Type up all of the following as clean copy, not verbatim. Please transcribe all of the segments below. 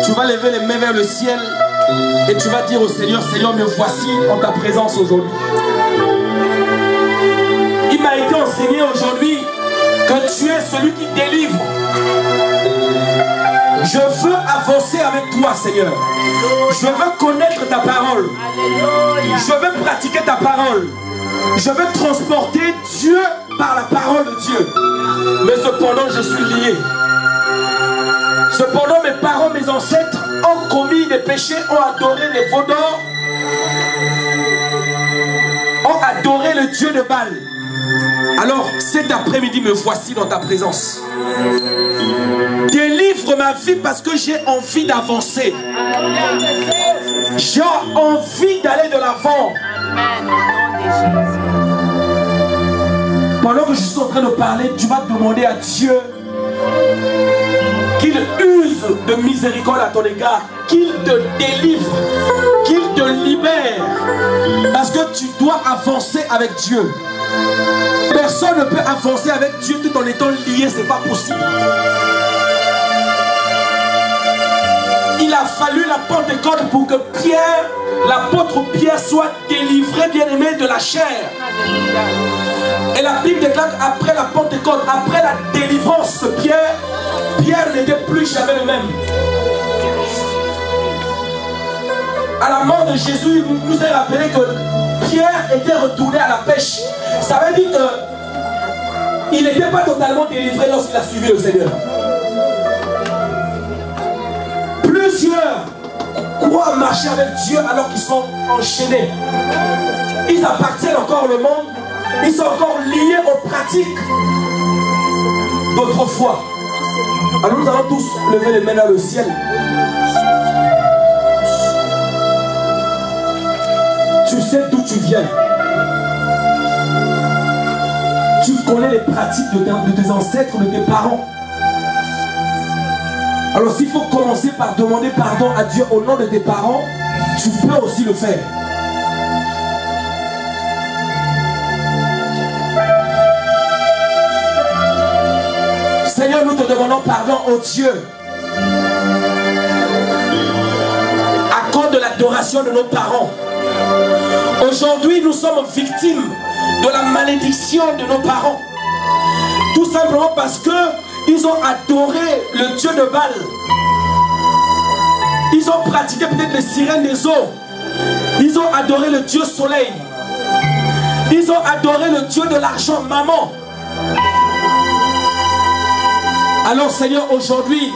Tu vas lever les mains vers le ciel et tu vas dire au Seigneur, Seigneur, me voici en ta présence aujourd'hui. Il m'a été enseigné aujourd'hui que tu es celui qui délivre. Je veux avancer avec toi, Seigneur. Je veux connaître ta parole. Je veux pratiquer ta parole. Je veux transporter Dieu par la parole de Dieu. Mais cependant, je suis lié. Cependant, mes parents, mes ancêtres ont commis des péchés, ont adoré les veaux d'or, ont adoré le Dieu de Baal. Alors, cet après-midi, me voici dans ta présence. Délivre ma vie parce que j'ai envie d'avancer. J'ai envie d'aller de l'avant. Pendant que je suis en train de parler, tu vas demander à Dieu qu'il use de miséricorde à ton égard, qu'il te délivre, qu'il te libère. Parce que tu dois avancer avec Dieu. Personne ne peut avancer avec Dieu tout en étant lié, c'est pas possible. Il a fallu la Pentecôte pour que Pierre, l'apôtre Pierre, soit délivré, bien-aimé, de la chair. Et la Bible déclare qu'après la Pentecôte, après la délivrance de Pierre, Pierre n'était plus jamais le même. À la mort de Jésus, il nous a rappelé que Pierre était retourné à la pêche. Ça veut dire qu'il n'était pas totalement délivré lorsqu'il a suivi le Seigneur. Plusieurs croient marcher avec Dieu alors qu'ils sont enchaînés. Ils appartiennent encore au monde. Ils sont encore liés aux pratiques d'autrefois. Alors nous allons tous lever les mains dans le ciel. Tu sais d'où tu viens. Tu connais les pratiques de tes ancêtres, de tes parents. Alors s'il faut commencer par demander pardon à Dieu au nom de tes parents, tu peux aussi le faire. Seigneur, nous te demandons pardon, oh Dieu. Accorde l'adoration de nos parents. Aujourd'hui, nous sommes victimes de la malédiction de nos parents. Tout simplement parce que ils ont adoré le Dieu de Baal. Ils ont pratiqué peut-être les sirènes des eaux. Ils ont adoré le Dieu soleil. Ils ont adoré le Dieu de l'argent, maman. Alors Seigneur, aujourd'hui,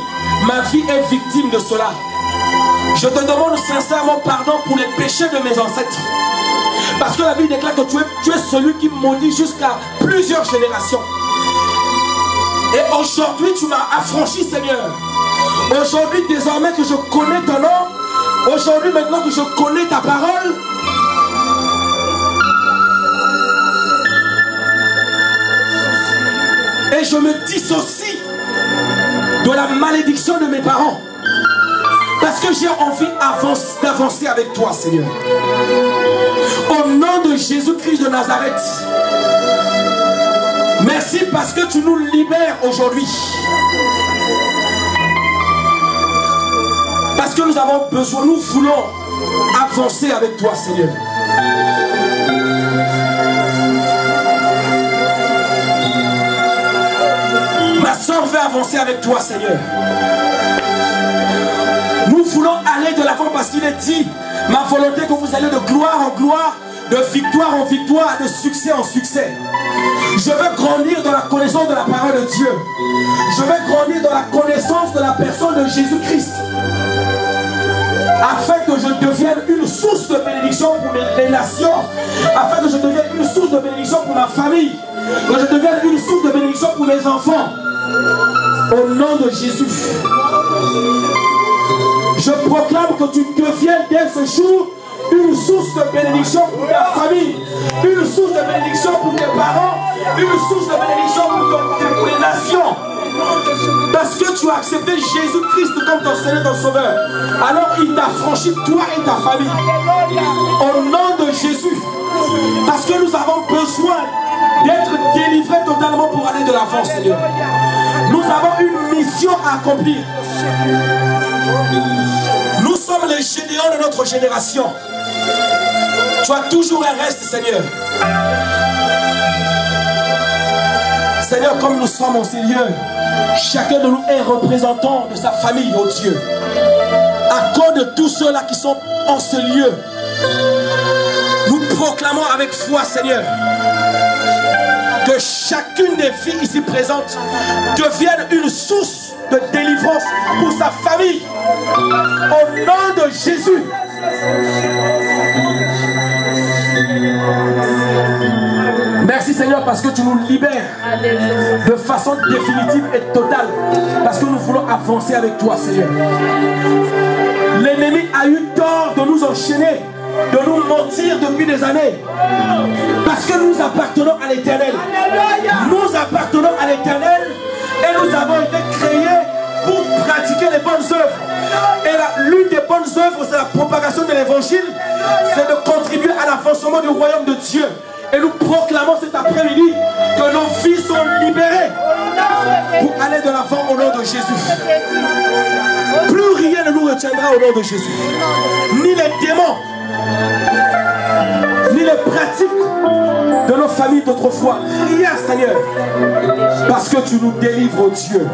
ma vie est victime de cela. Je te demande sincèrement pardon pour les péchés de mes ancêtres. Parce que la Bible déclare que tu es celui qui maudit jusqu'à plusieurs générations. Et aujourd'hui, tu m'as affranchi, Seigneur. Aujourd'hui, désormais que je connais ton nom, aujourd'hui, maintenant que je connais ta parole, et je me dissocie de la malédiction de mes parents. Parce que j'ai envie d'avancer avec toi, Seigneur. Au nom de Jésus-Christ de Nazareth. Merci parce que tu nous libères aujourd'hui. Parce que nous avons besoin, nous voulons avancer avec toi, Seigneur. Ma soeur veut avancer avec toi, Seigneur. Nous voulons aller de l'avant parce qu'il est dit, ma volonté que vous allez de gloire en gloire, de victoire en victoire, de succès en succès. Je veux grandir dans la connaissance de la parole de Dieu. Je veux grandir dans la connaissance de la personne de Jésus-Christ. Afin que je devienne une source de bénédiction pour les nations. Afin que je devienne une source de bénédiction pour ma famille. Que je devienne une source de bénédiction pour mes enfants. Au nom de Jésus. Je proclame que tu deviennes dès ce jour une source de bénédiction pour ta famille, une source de bénédiction pour tes parents, une source de bénédiction pour les nations. Parce que tu as accepté Jésus-Christ comme ton Seigneur, ton Sauveur. Alors il t'a franchi, toi et ta famille. Au nom de Jésus. Parce que nous avons besoin d'être délivrés totalement pour aller de l'avant, Seigneur. Nous avons une mission à accomplir. Nous sommes les généants de notre génération. Tu as toujours un reste, Seigneur. Seigneur, comme nous sommes en ces lieux, chacun de nous est représentant de sa famille, oh Dieu. Accorde tous ceux-là qui sont en ce lieu. Nous proclamons avec foi, Seigneur, que chacune des filles ici présentes devienne une source de délivrance pour sa famille. Au nom de Jésus. Merci Seigneur parce que tu nous libères de façon définitive et totale. Parce que nous voulons avancer avec toi, Seigneur. L'ennemi a eu tort de nous enchaîner, de nous mentir depuis des années. Parce que nous appartenons à l'Éternel. Nous appartenons à l'Éternel et nous avons été créés pour pratiquer les bonnes œuvres. Et l'une des bonnes œuvres, c'est la propagation de l'évangile. C'est de contribuer à l'avancement du royaume de Dieu. Et nous proclamons cet après-midi que nos vies sont libérées pour aller de l'avant au nom de Jésus. Plus rien ne nous retiendra au nom de Jésus. Ni les démons, ni les pratiques de nos familles d'autrefois. Rien, Seigneur. Parce que tu nous délivres, oh Dieu.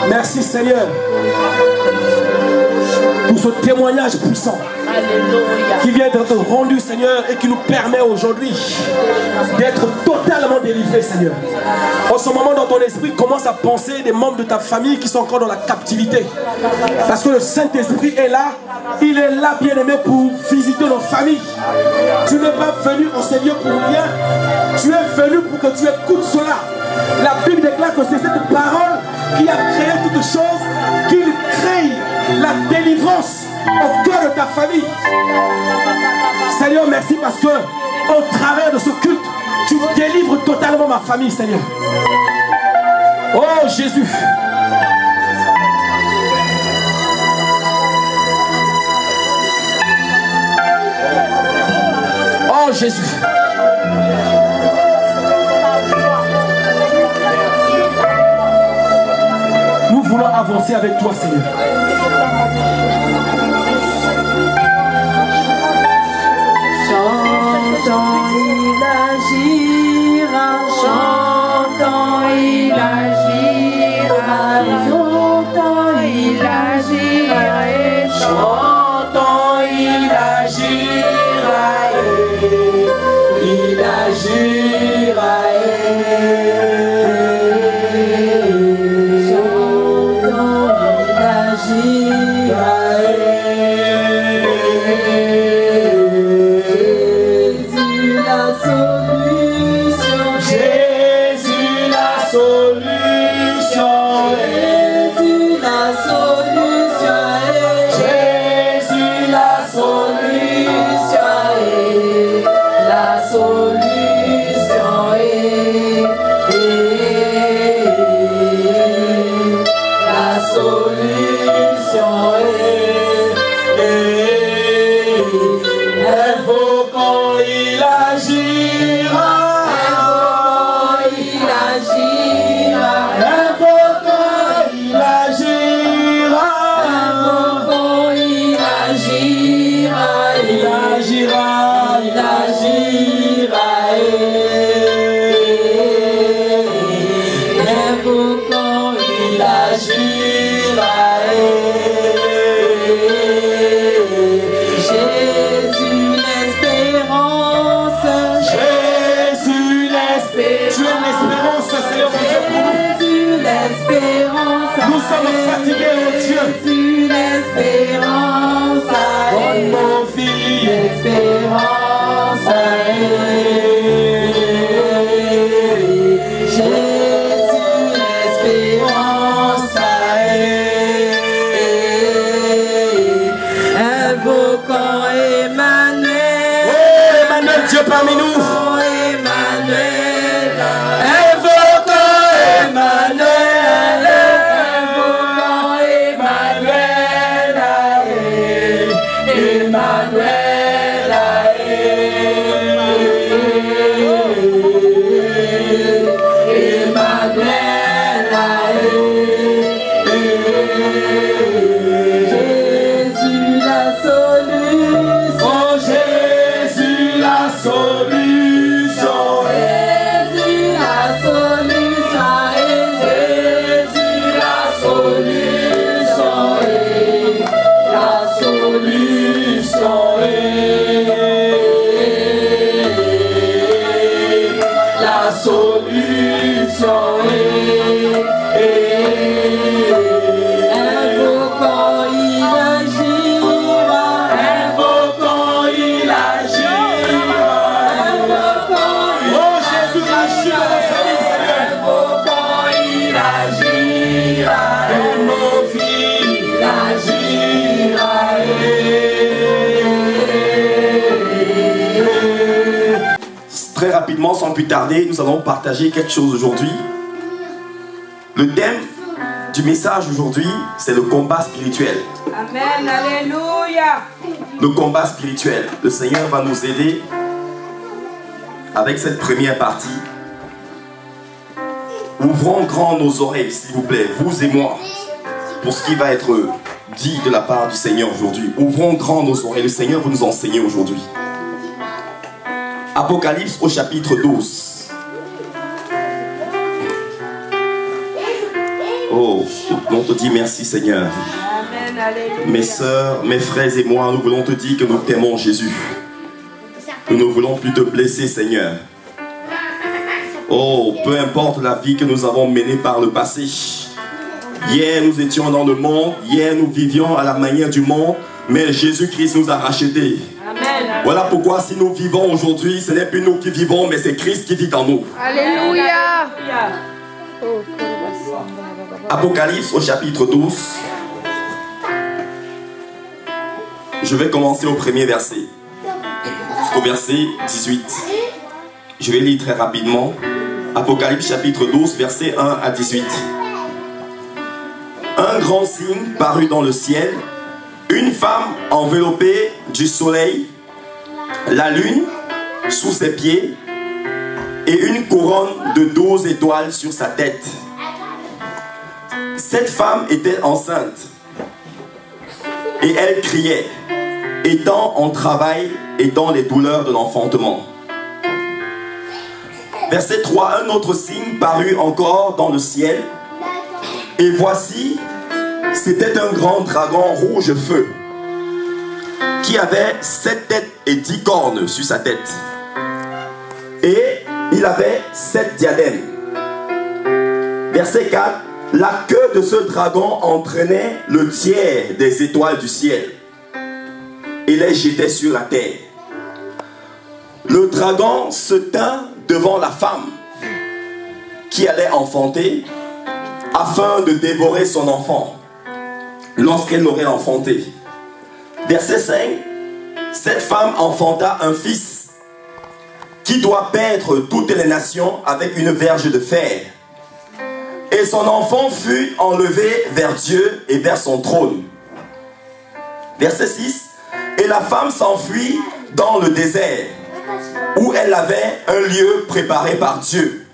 Merci, Seigneur, pour ce témoignage puissant qui vient d'être rendu, Seigneur, et qui nous permet aujourd'hui d'être totalement délivrés, Seigneur. En ce moment, dans ton esprit, commence à penser des membres de ta famille qui sont encore dans la captivité. Parce que le Saint-Esprit est là. Il est là, bien-aimé, pour visiter nos familles. Tu n'es pas venu en ce lieu pour rien. Tu es venu pour que tu écoutes cela. La Bible déclare que c'est cette parole qui a créé toutes choses, qu'il crée la délivrance au cœur de ta famille. Seigneur, merci parce que au travers de ce culte, tu délivres totalement ma famille, Seigneur. Oh Jésus. Oh Jésus. Nous voulons avancer avec toi, Seigneur. Chantons, il agira, chantons, il agira, chantons, il agira, et chantons, il agira, il agira, Dieu parmi nous. Emmanuel, chantant invoquant il agira, invoquant il agira, invoquant il agira. Oh Jésus agit dans sa vie, Seigneur. Invoquant il agira, dans nos vies il agira. Très rapidement, sans plus tarder, nous allons partager quelque chose aujourd'hui. Le thème du message aujourd'hui, c'est le combat spirituel. Amen, alléluia. Le combat spirituel. Le Seigneur va nous aider avec cette première partie. Ouvrons grand nos oreilles, s'il vous plaît, vous et moi, pour ce qui va être dit de la part du Seigneur aujourd'hui. Ouvrons grand nos oreilles. Le Seigneur va nous enseigner aujourd'hui. Apocalypse au chapitre 12. Oh, on te dit merci Seigneur. Amen, alléluia. Mes sœurs, mes frères et moi, nous voulons te dire que nous t'aimons Jésus. Nous ne voulons plus te blesser Seigneur. Oh, peu importe la vie que nous avons menée par le passé. Hier nous étions dans le monde, hier nous vivions à la manière du monde, mais Jésus-Christ nous a rachetés. Amen. Voilà pourquoi si nous vivons aujourd'hui, ce n'est plus nous qui vivons, mais c'est Christ qui vit en nous. Alléluia. Apocalypse au chapitre 12. Je vais commencer au premier verset, jusqu'au verset 18. Je vais lire très rapidement. Apocalypse chapitre 12, verset 1 à 18. Un grand signe parut dans le ciel, une femme enveloppée du soleil, la lune sous ses pieds et une couronne de 12 étoiles sur sa tête. Cette femme était enceinte et elle criait, étant en travail et dans les douleurs de l'enfantement. Verset 3, un autre signe parut encore dans le ciel, et voici, c'était un grand dragon rouge feu, qui avait 7 têtes et 10 cornes sur sa tête. Et il avait 7 diadèmes. Verset 4, la queue de ce dragon entraînait le tiers des étoiles du ciel et les jetait sur la terre. Le dragon se tint devant la femme qui allait enfanter afin de dévorer son enfant lorsqu'elle l'aurait enfanté. Verset 5, cette femme enfanta un fils qui doit paître toutes les nations avec une verge de fer. Et son enfant fut enlevé vers Dieu et vers son trône. Verset 6, et la femme s'enfuit dans le désert, où elle avait un lieu préparé par Dieu,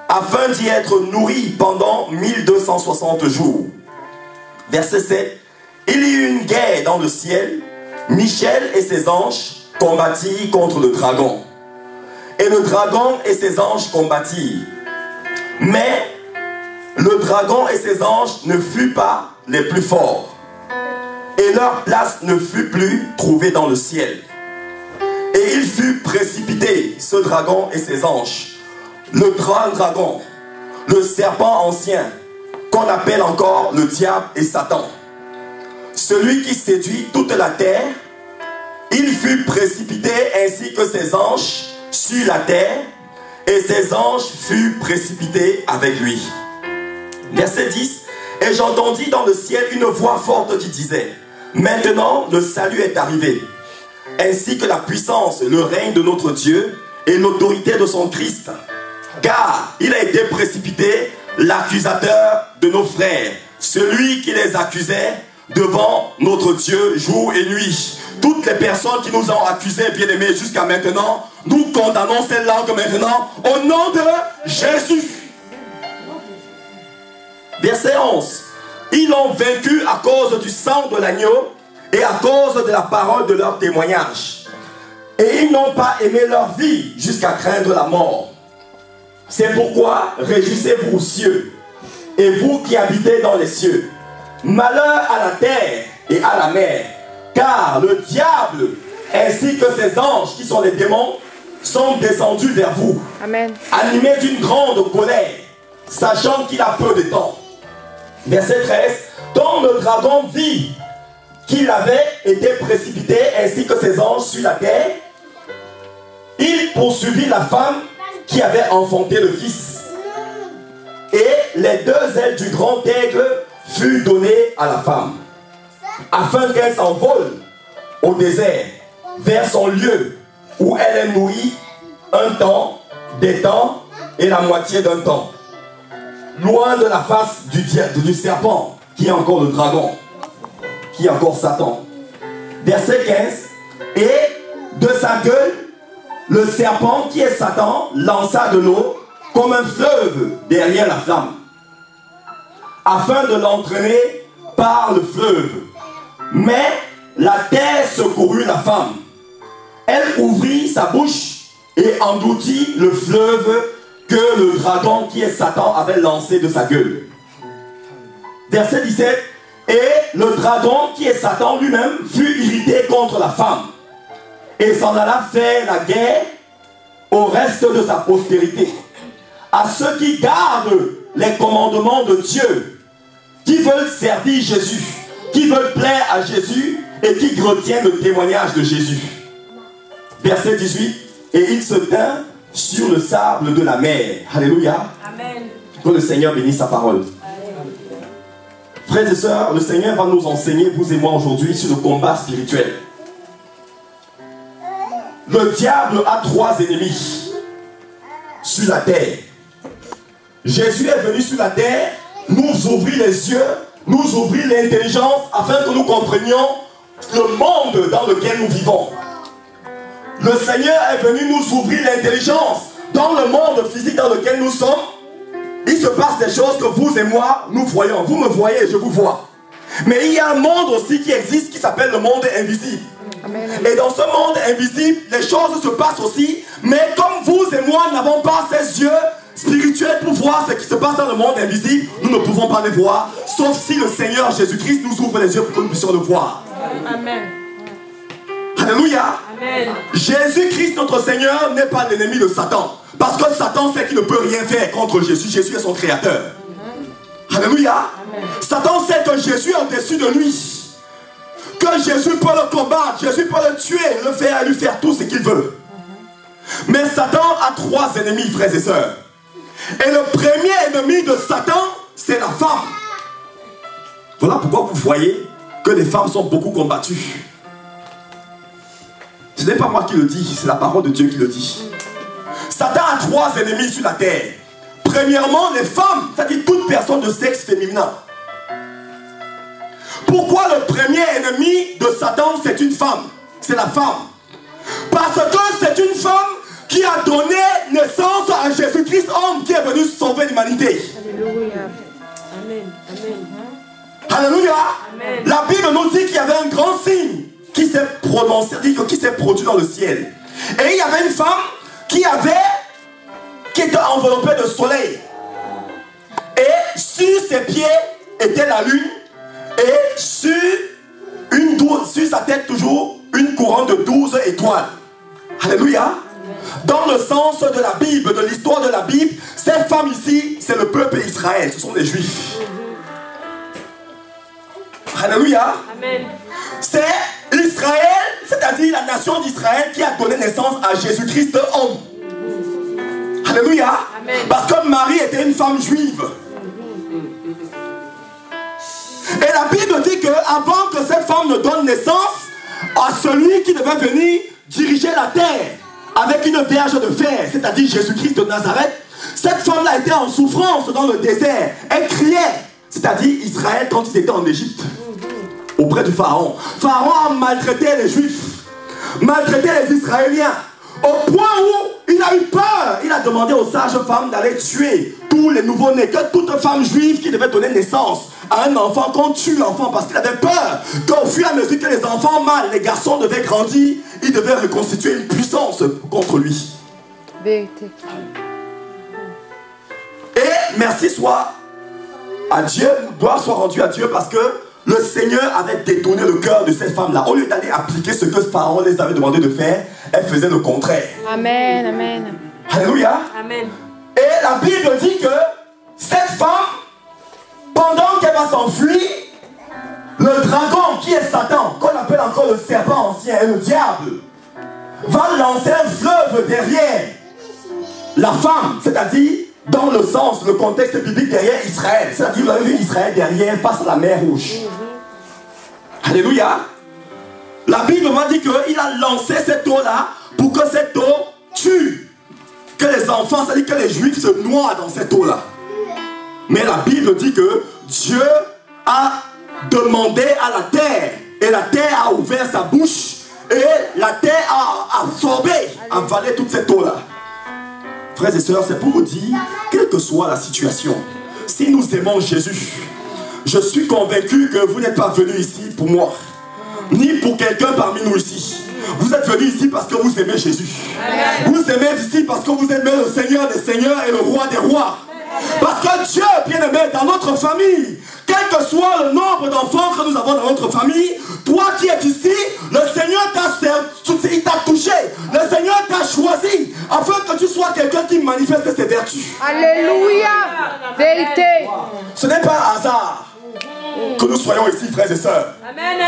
afin d'y être nourrie pendant 1260 jours. Verset 7, il y eut une guerre dans le ciel, Michel et ses anges combattirent contre le dragon. Et le dragon et ses anges combattirent. Mais le dragon et ses anges ne furent pas les plus forts, et leur place ne fut plus trouvée dans le ciel. Et il fut précipité, ce dragon et ses anges, le grand dragon, le serpent ancien, qu'on appelle encore le diable et Satan, celui qui séduit toute la terre. Il fut précipité ainsi que ses anges sur la terre, et ses anges furent précipités avec lui. Verset 10, et j'entendis dans le ciel une voix forte qui disait, maintenant le salut est arrivé, ainsi que la puissance, le règne de notre Dieu et l'autorité de son Christ. Car il a été précipité l'accusateur de nos frères, celui qui les accusait devant notre Dieu jour et nuit. Toutes les personnes qui nous ont accusés, bien-aimés, jusqu'à maintenant, nous condamnons cette langue maintenant au nom de Jésus. Verset 11. Ils l'ont vaincu à cause du sang de l'agneau et à cause de la parole de leur témoignage. Et ils n'ont pas aimé leur vie jusqu'à craindre la mort. C'est pourquoi réjouissez-vous, cieux, et vous qui habitez dans les cieux. Malheur à la terre et à la mer, car le diable ainsi que ses anges qui sont les démons sont descendus vers vous, Amen. animés d'une grande colère, sachant qu'il a peu de temps. Verset 13. Quand le dragon vit qu'il avait été précipité ainsi que ses anges sur la terre, il poursuivit la femme qui avait enfanté le fils. Et les 2 ailes du grand aigle furent données à la femme, afin qu'elle s'envole au désert, vers son lieu, où elle est nourrie un temps, des temps et la moitié d'un temps, loin de la face du serpent, qui est encore le dragon, qui est encore Satan. Verset 15. Et de sa gueule, le serpent qui est Satan lança de l'eau comme un fleuve derrière la flamme, afin de l'entraîner par le fleuve. Mais la terre secourut la femme. Elle ouvrit sa bouche et engloutit le fleuve que le dragon qui est Satan avait lancé de sa gueule. Verset 17. Et le dragon qui est Satan lui-même fut irrité contre la femme et s'en alla faire la guerre au reste de sa postérité, à ceux qui gardent les commandements de Dieu, qui veulent servir Jésus, qui veulent plaire à Jésus et qui retiennent le témoignage de Jésus. Verset 18. Et il se tint sur le sable de la mer. Alléluia. Amen. Que le Seigneur bénisse sa parole. Frères et sœurs, le Seigneur va nous enseigner, vous et moi aujourd'hui, sur le combat spirituel. Le diable a 3 ennemis sur la terre. Jésus est venu sur la terre nous ouvrir les yeux, nous ouvrir l'intelligence afin que nous comprenions le monde dans lequel nous vivons. Le Seigneur est venu nous ouvrir l'intelligence dans le monde physique dans lequel nous sommes. Il se passe des choses que vous et moi, nous voyons. Vous me voyez, je vous vois. Mais il y a un monde aussi qui existe qui s'appelle le monde invisible. Amen. Et dans ce monde invisible, les choses se passent aussi. Mais comme vous et moi n'avons pas ces yeux spirituels pour voir ce qui se passe dans le monde invisible, nous ne pouvons pas les voir. Sauf si le Seigneur Jésus-Christ nous ouvre les yeux pour que nous puissions le voir. Amen. Alléluia. Amen. Jésus-Christ, notre Seigneur, n'est pas l'ennemi de Satan. Parce que Satan sait qu'il ne peut rien faire contre Jésus. Jésus est son créateur. Alléluia. Amen. Satan sait que Jésus est au-dessus de lui. Que Jésus peut le combattre. Jésus peut le tuer, le faire, lui faire tout ce qu'il veut. Mais Satan a 3 ennemis, frères et sœurs. Et le premier ennemi de Satan, c'est la femme. Voilà pourquoi vous voyez que les femmes sont beaucoup combattues. Ce n'est pas moi qui le dis, c'est la parole de Dieu qui le dit. Satan a 3 ennemis sur la terre. Premièrement, les femmes, c'est-à-dire toute personne de sexe féminin. Pourquoi le premier ennemi de Satan, c'est une femme? C'est la femme. Parce que c'est une femme qui a donné naissance à Jésus-Christ, homme qui est venu sauver l'humanité. Alléluia. Amen. Amen. Alléluia. Amen. La Bible nous dit qu'il y avait un grand signe qui s'est prononcé, qui s'est produit dans le ciel. Et il y avait une femme qui était enveloppée de soleil. Et sur ses pieds était la lune. Et sur sa tête toujours une couronne de 12 étoiles. Alléluia. Dans le sens de la Bible, de l'histoire de la Bible, cette femme ici, c'est le peuple Israël, ce sont les Juifs. Alléluia. Amen. C'est Israël, c'est-à-dire la nation d'Israël qui a donné naissance à Jésus-Christ homme. Alléluia. Amen. Parce que Marie était une femme juive. Et la Bible dit qu'avant que cette femme ne donne naissance à celui qui devait venir diriger la terre avec une verge de fer, c'est-à-dire Jésus-Christ de Nazareth, cette femme-là était en souffrance dans le désert. Elle criait, c'est-à-dire Israël quand il était en Égypte, auprès du Pharaon. Pharaon a maltraité les Juifs, maltraité les Israéliens, au point où il a eu peur. Il a demandé aux sages femmes d'aller tuer tous les nouveau-nés, que toute femme juive qui devait donner naissance à un enfant, qu'on tue l'enfant, parce qu'il avait peur qu'au fur et à mesure que les enfants mâles, les garçons devaient grandir, il devait reconstituer une puissance contre lui. Vérité. Et merci soit à Dieu, gloire soit rendue à Dieu, parce que le Seigneur avait détourné le cœur de cette femme-là. Au lieu d'aller appliquer ce que Pharaon les avait demandé de faire, elle faisait le contraire. Amen, amen. Alléluia. Amen. Et la Bible dit que cette femme, pendant qu'elle va s'enfuir, le dragon qui est Satan, qu'on appelle encore le serpent ancien et le diable, va lancer un fleuve derrière la femme, c'est-à-dire dans le sens, le contexte biblique derrière Israël. C'est-à-dire, vous avez vu Israël derrière face à la mer Rouge. Alléluia. La Bible m'a dit qu'il a lancé cette eau-là pour que cette eau tue. Que les enfants, c'est-à-dire que les Juifs se noient dans cette eau-là. Mais la Bible dit que Dieu a demandé à la terre, et la terre a ouvert sa bouche, et la terre a absorbé, avalé toute cette eau-là. Frères et sœurs, c'est pour vous dire, quelle que soit la situation, si nous aimons Jésus, je suis convaincu que vous n'êtes pas venus ici pour moi, ni pour quelqu'un parmi nous ici. Vous êtes venus ici parce que vous aimez Jésus. Amen. Vous aimez ici parce que vous aimez le Seigneur des Seigneurs et le Roi des Rois. Parce que Dieu, bien-aimé, dans notre famille, quel que soit le nombre d'enfants que nous avons dans notre famille, toi qui es ici, le Seigneur t'a touché, le Seigneur t'a choisi, afin que tu sois quelqu'un qui manifeste ses vertus. Alléluia. Vérité. Ce n'est pas un hasard que nous soyons ici, frères et sœurs. Amen.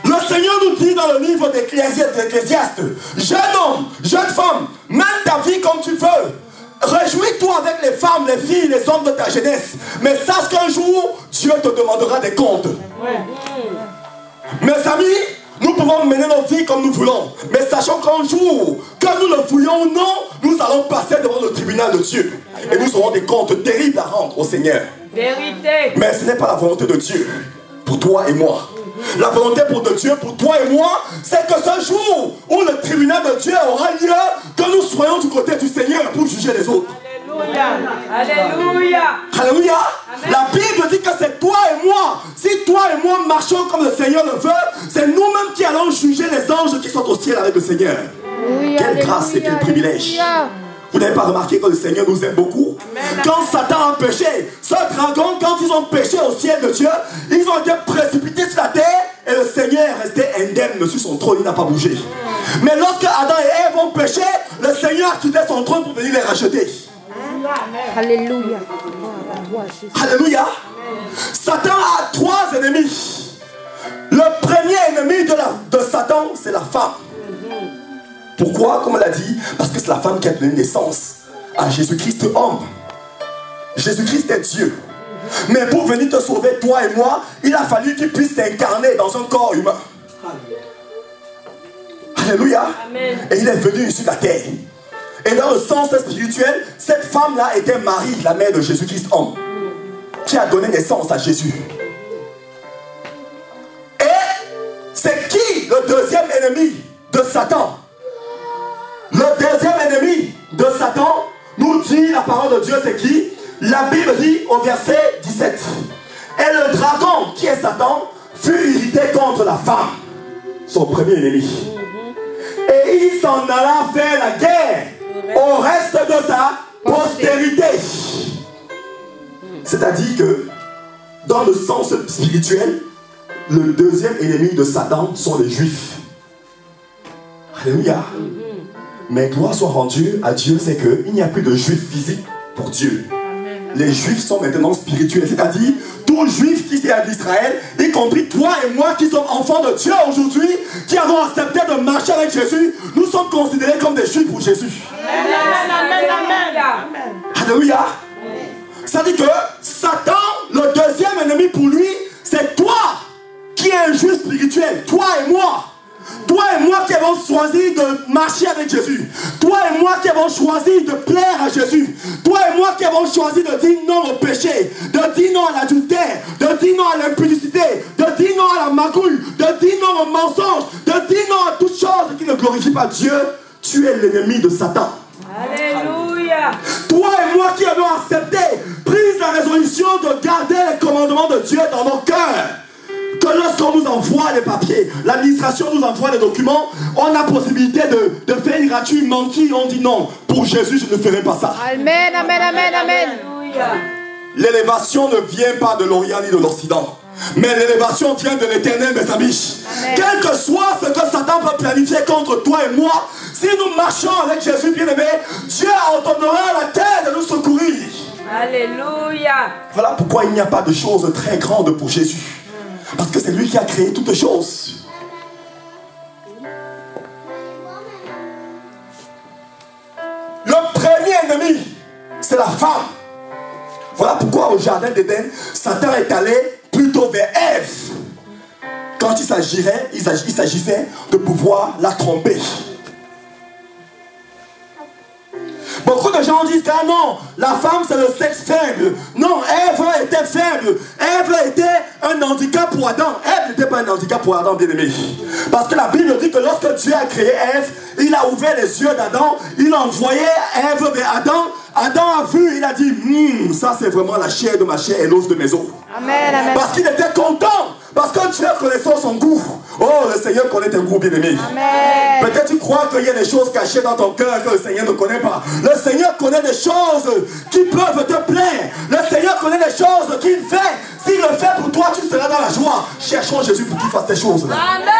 Le Seigneur nous dit dans le livre d'Ecclésiaste, jeune homme, jeune femme, mène ta vie comme tu veux. Réjouis-toi avec les femmes, les filles, les hommes de ta jeunesse. Mais sache qu'un jour, Dieu te demandera des comptes. Mes amis, nous pouvons mener nos vies comme nous voulons. Mais sachons qu'un jour, que nous le voulions ou non, nous allons passer devant le tribunal de Dieu. Et nous aurons des comptes terribles à rendre au Seigneur. Vérité. Mais ce n'est pas la volonté de Dieu pour toi et moi. La volonté de Dieu pour toi et moi, c'est que ce jour où le tribunal de Dieu aura lieu, que nous soyons du côté du Seigneur pour juger les autres. Alléluia. Alléluia. Alléluia. Amen. La Bible dit que c'est toi et moi. Si toi et moi marchons comme le Seigneur le veut, c'est nous-mêmes qui allons juger les anges qui sont au ciel avec le Seigneur. Oui, quelle grâce et quel privilège. Vous n'avez pas remarqué que le Seigneur nous aime beaucoup? Amen. Quand Satan a péché, ce dragon, quand ils ont péché au ciel de Dieu, ils ont été précipités sur la terre et le Seigneur est resté indemne sur son trône, il n'a pas bougé. Mais lorsque Adam et Ève ont péché, le Seigneur a quitté son trône pour venir les racheter. Alléluia. Alléluia. Satan a 3 ennemis. Le premier ennemi de Satan, c'est la femme. Pourquoi? Comme on l'a dit, parce que c'est la femme qui a donné naissance à Jésus-Christ homme. Jésus-Christ est Dieu. Mais pour venir te sauver, toi et moi, il a fallu qu'il puisse s'incarner dans un corps humain. Alléluia. Amen. Et il est venu sur la terre. Et dans le sens spirituel, cette femme-là était Marie, la mère de Jésus-Christ homme, qui a donné naissance à Jésus. Et c'est qui le deuxième ennemi de Satan? Le deuxième ennemi de Satan, nous dit la parole de Dieu, c'est qui? La Bible dit au verset 17. Et le dragon, qui est Satan, fut irrité contre la femme, son premier ennemi. Et il s'en alla faire la guerre au reste de sa postérité. C'est-à-dire que, dans le sens spirituel, le deuxième ennemi de Satan sont les Juifs. Alléluia. Mais gloire soit rendue à Dieu, c'est qu'il n'y a plus de Juifs physiques pour Dieu. Les Juifs sont maintenant spirituels, c'est-à-dire tout Juif qui est d'Israël, y compris toi et moi qui sommes enfants de Dieu aujourd'hui, qui avons accepté de marcher avec Jésus, nous sommes considérés comme des Juifs pour Jésus. Amen. Alléluia. Ça dit que Satan, le deuxième ennemi pour lui, c'est toi qui es un Juif spirituel, toi et moi. Toi et moi qui avons choisi de marcher avec Jésus. Toi et moi qui avons choisi de plaire à Jésus. Toi et moi qui avons choisi de dire non au péché, de dire non à l'adultère, de dire non à l'impudicité, de dire non à la magouille, de dire non au mensonge, de dire non à toutes choses qui ne glorifient pas Dieu. Tu es l'ennemi de Satan. Alléluia. Toi et moi qui avons accepté, pris la résolution de garder les commandements de Dieu dans nos cœurs. Que lorsqu'on nous envoie les papiers, l'administration nous envoie les documents, on a possibilité de faire une gratuite, mentir, on dit non. Pour Jésus, je ne ferai pas ça. Amen, amen, amen, amen. L'élévation ne vient pas de l'Orient ni de l'Occident. Mais l'élévation vient de l'Éternel, mes amis. Amen. Quel que soit ce que Satan peut planifier contre toi et moi, si nous marchons avec Jésus, bien-aimé, Dieu ordonnera à la terre de nous secourir. Alléluia. Voilà pourquoi il n'y a pas de choses très grandes pour Jésus. Parce que c'est lui qui a créé toutes choses. Le premier ennemi, c'est la femme. Voilà pourquoi au jardin d'Éden, Satan est allé plutôt vers Ève. Quand il s'agissait de pouvoir la tromper. Beaucoup de gens disent, ah non, la femme c'est le sexe faible. Non, Ève était faible. Ève était un handicap pour Adam. Ève n'était pas un handicap pour Adam, bien-aimé. Parce que la Bible dit que lorsque Dieu a créé Ève, il a ouvert les yeux d'Adam, il a envoyé Ève vers Adam. Adam a vu, il a dit, ça c'est vraiment la chair de ma chair et l'os de mes os. Amen, amen. Parce qu'il était content. Parce que Dieu connaissait son goût. Oh, le Seigneur connaît tes goûts, bien-aimé. Peut-être tu crois qu'il y a des choses cachées dans ton cœur que le Seigneur ne connaît pas. Le Seigneur connaît des choses qui peuvent te plaire. Le Seigneur connaît des choses qu'il fait. S'il le fait pour toi, tu seras dans la joie. Cherchons Jésus pour qu'il fasse ces choses-là. Amen.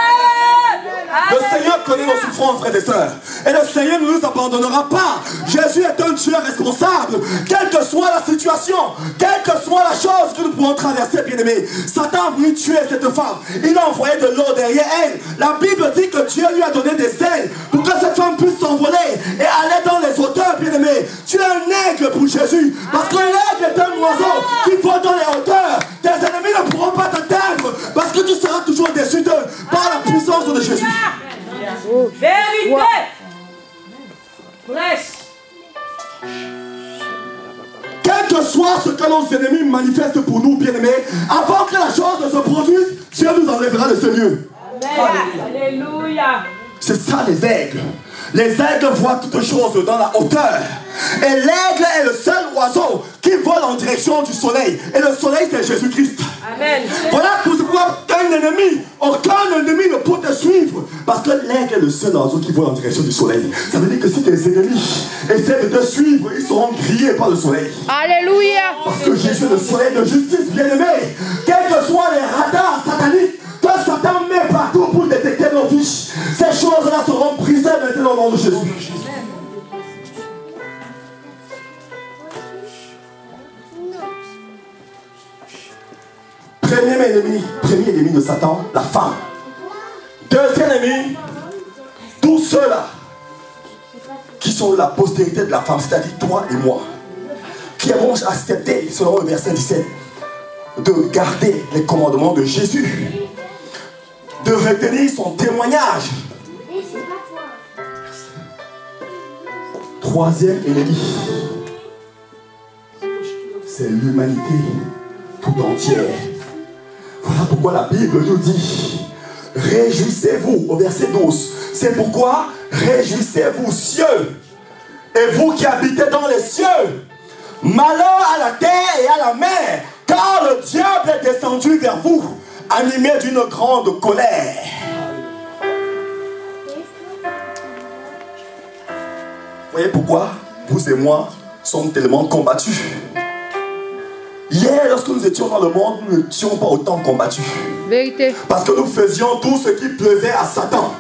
Le Seigneur connaît nos souffrances, frères et sœurs. Et le Seigneur ne nous abandonnera pas. Jésus est un Dieu responsable. Quelle que soit la situation, quelle que soit la chose que nous pouvons traverser, bien-aimés. Satan a voulu tuer cette femme. Il a envoyé de l'eau derrière elle. La Bible dit que Dieu lui a donné des ailes pour que cette femme puisse s'envoler et aller dans les hauteurs, bien-aimés. Tu es un aigle pour Jésus. Parce que l'aigle est un oiseau qui vole dans les hauteurs. Tes ennemis ne pourront pas t'atteindre parce que tu seras toujours déçu d'eux par la puissance de Jésus. Vérité. Prêche. Quel que soit ce que nos ennemis manifestent pour nous, bien-aimés, avant que la chose ne se produise, Dieu nous enlèvera de ce lieu. Alléluia. C'est ça les aigles. Les aigles voient toutes choses dans la hauteur. Et l'aigle est le seul oiseau qui vole en direction du soleil. Et le soleil, c'est Jésus-Christ. Amen. Voilà pourquoi aucun ennemi ne peut te suivre. Parce que l'aigle est le seul oiseau qui vole en direction du soleil. Ça veut dire que si tes ennemis essaient de te suivre, ils seront grillés par le soleil. Alléluia. Parce que Jésus est le soleil de justice, bien-aimé. Quels que soient les radars sataniques que Satan met partout pour détecter nos vies, ces choses-là seront brisées maintenant au nom de Jésus. Premier ennemi de Satan, la femme. Deuxième ennemi, tous ceux-là qui sont la postérité de la femme, c'est-à-dire toi et moi, qui avons accepté, selon le verset 17, de garder les commandements de Jésus, de retenir son témoignage. Troisième ennemi, c'est l'humanité tout entière. Voilà pourquoi la Bible nous dit, réjouissez-vous, au verset 12. C'est pourquoi, réjouissez-vous, cieux, et vous qui habitez dans les cieux. Malheur à la terre et à la mer, car le diable est descendu vers vous, animé d'une grande colère. Voyez pourquoi vous et moi sommes tellement combattus. Hier, lorsque nous étions dans le monde, nous n'étions pas autant combattus. Vérité. Parce que nous faisions tout ce qui plaisait à Satan.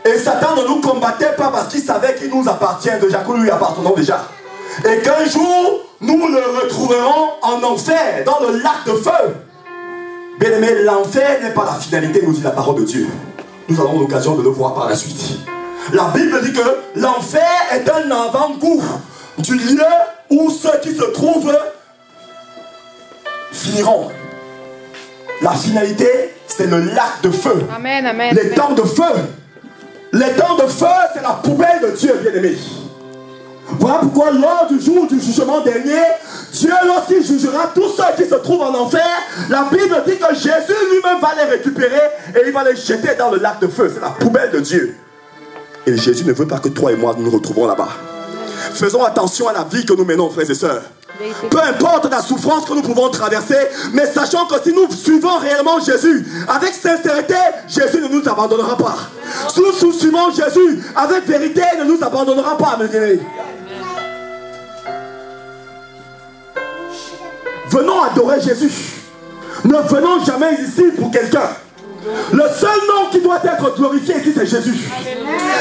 Et Satan ne nous combattait pas parce qu'il savait qu'il nous appartient déjà, que nous lui appartenons déjà. Et qu'un jour, nous le retrouverons en enfer, dans le lac de feu. Bien aimé, l'enfer n'est pas la finalité, nous dit la parole de Dieu. Nous aurons l'occasion de le voir par la suite. La Bible dit que l'enfer est un avant-goût du lieu où ceux qui se trouvent finiront. La finalité, c'est le lac de feu. Amen, amen. Les temps de feu. Les temps de feu, c'est la poubelle de Dieu, bien-aimé. Voilà pourquoi lors du jour du jugement dernier, Dieu, lorsqu'il jugera tous ceux qui se trouvent en enfer, la Bible dit que Jésus lui-même va les récupérer et il va les jeter dans le lac de feu. C'est la poubelle de Dieu. Et Jésus ne veut pas que toi et moi nous nous retrouvons là-bas. Faisons attention à la vie que nous menons, frères et sœurs. Peu importe la souffrance que nous pouvons traverser, mais sachant que si nous suivons réellement Jésus avec sincérité, Jésus ne nous abandonnera pas. Si nous suivons Jésus avec vérité, il ne nous abandonnera pas, mes amis. Venons adorer Jésus. Ne venons jamais ici pour quelqu'un. Le seul nom qui doit être glorifié ici, c'est Jésus.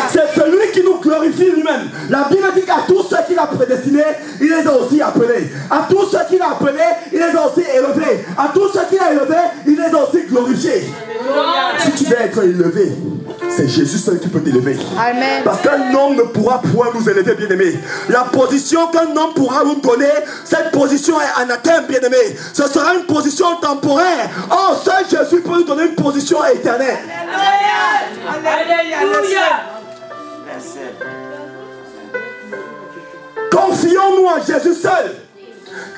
C'est celui qui nous glorifie lui-même. La Bible dit qu'à tous ceux qu'il a prédestinés, il les a aussi appelés. À tous ceux qu'il a appelés, il les a aussi élevés. À tous ceux qu'il a élevés, il les a aussi glorifiés. Si tu veux être élevé, c'est Jésus seul qui peut t'élever. Amen. Parce qu'un homme ne pourra point nous élever, bien-aimés. La position qu'un homme pourra nous donner, cette position est anathème, bien-aimés. Ce sera une position temporaire. Oh, seul Jésus peut nous donner une position éternelle. Alléluia. Confions-nous en Jésus seul.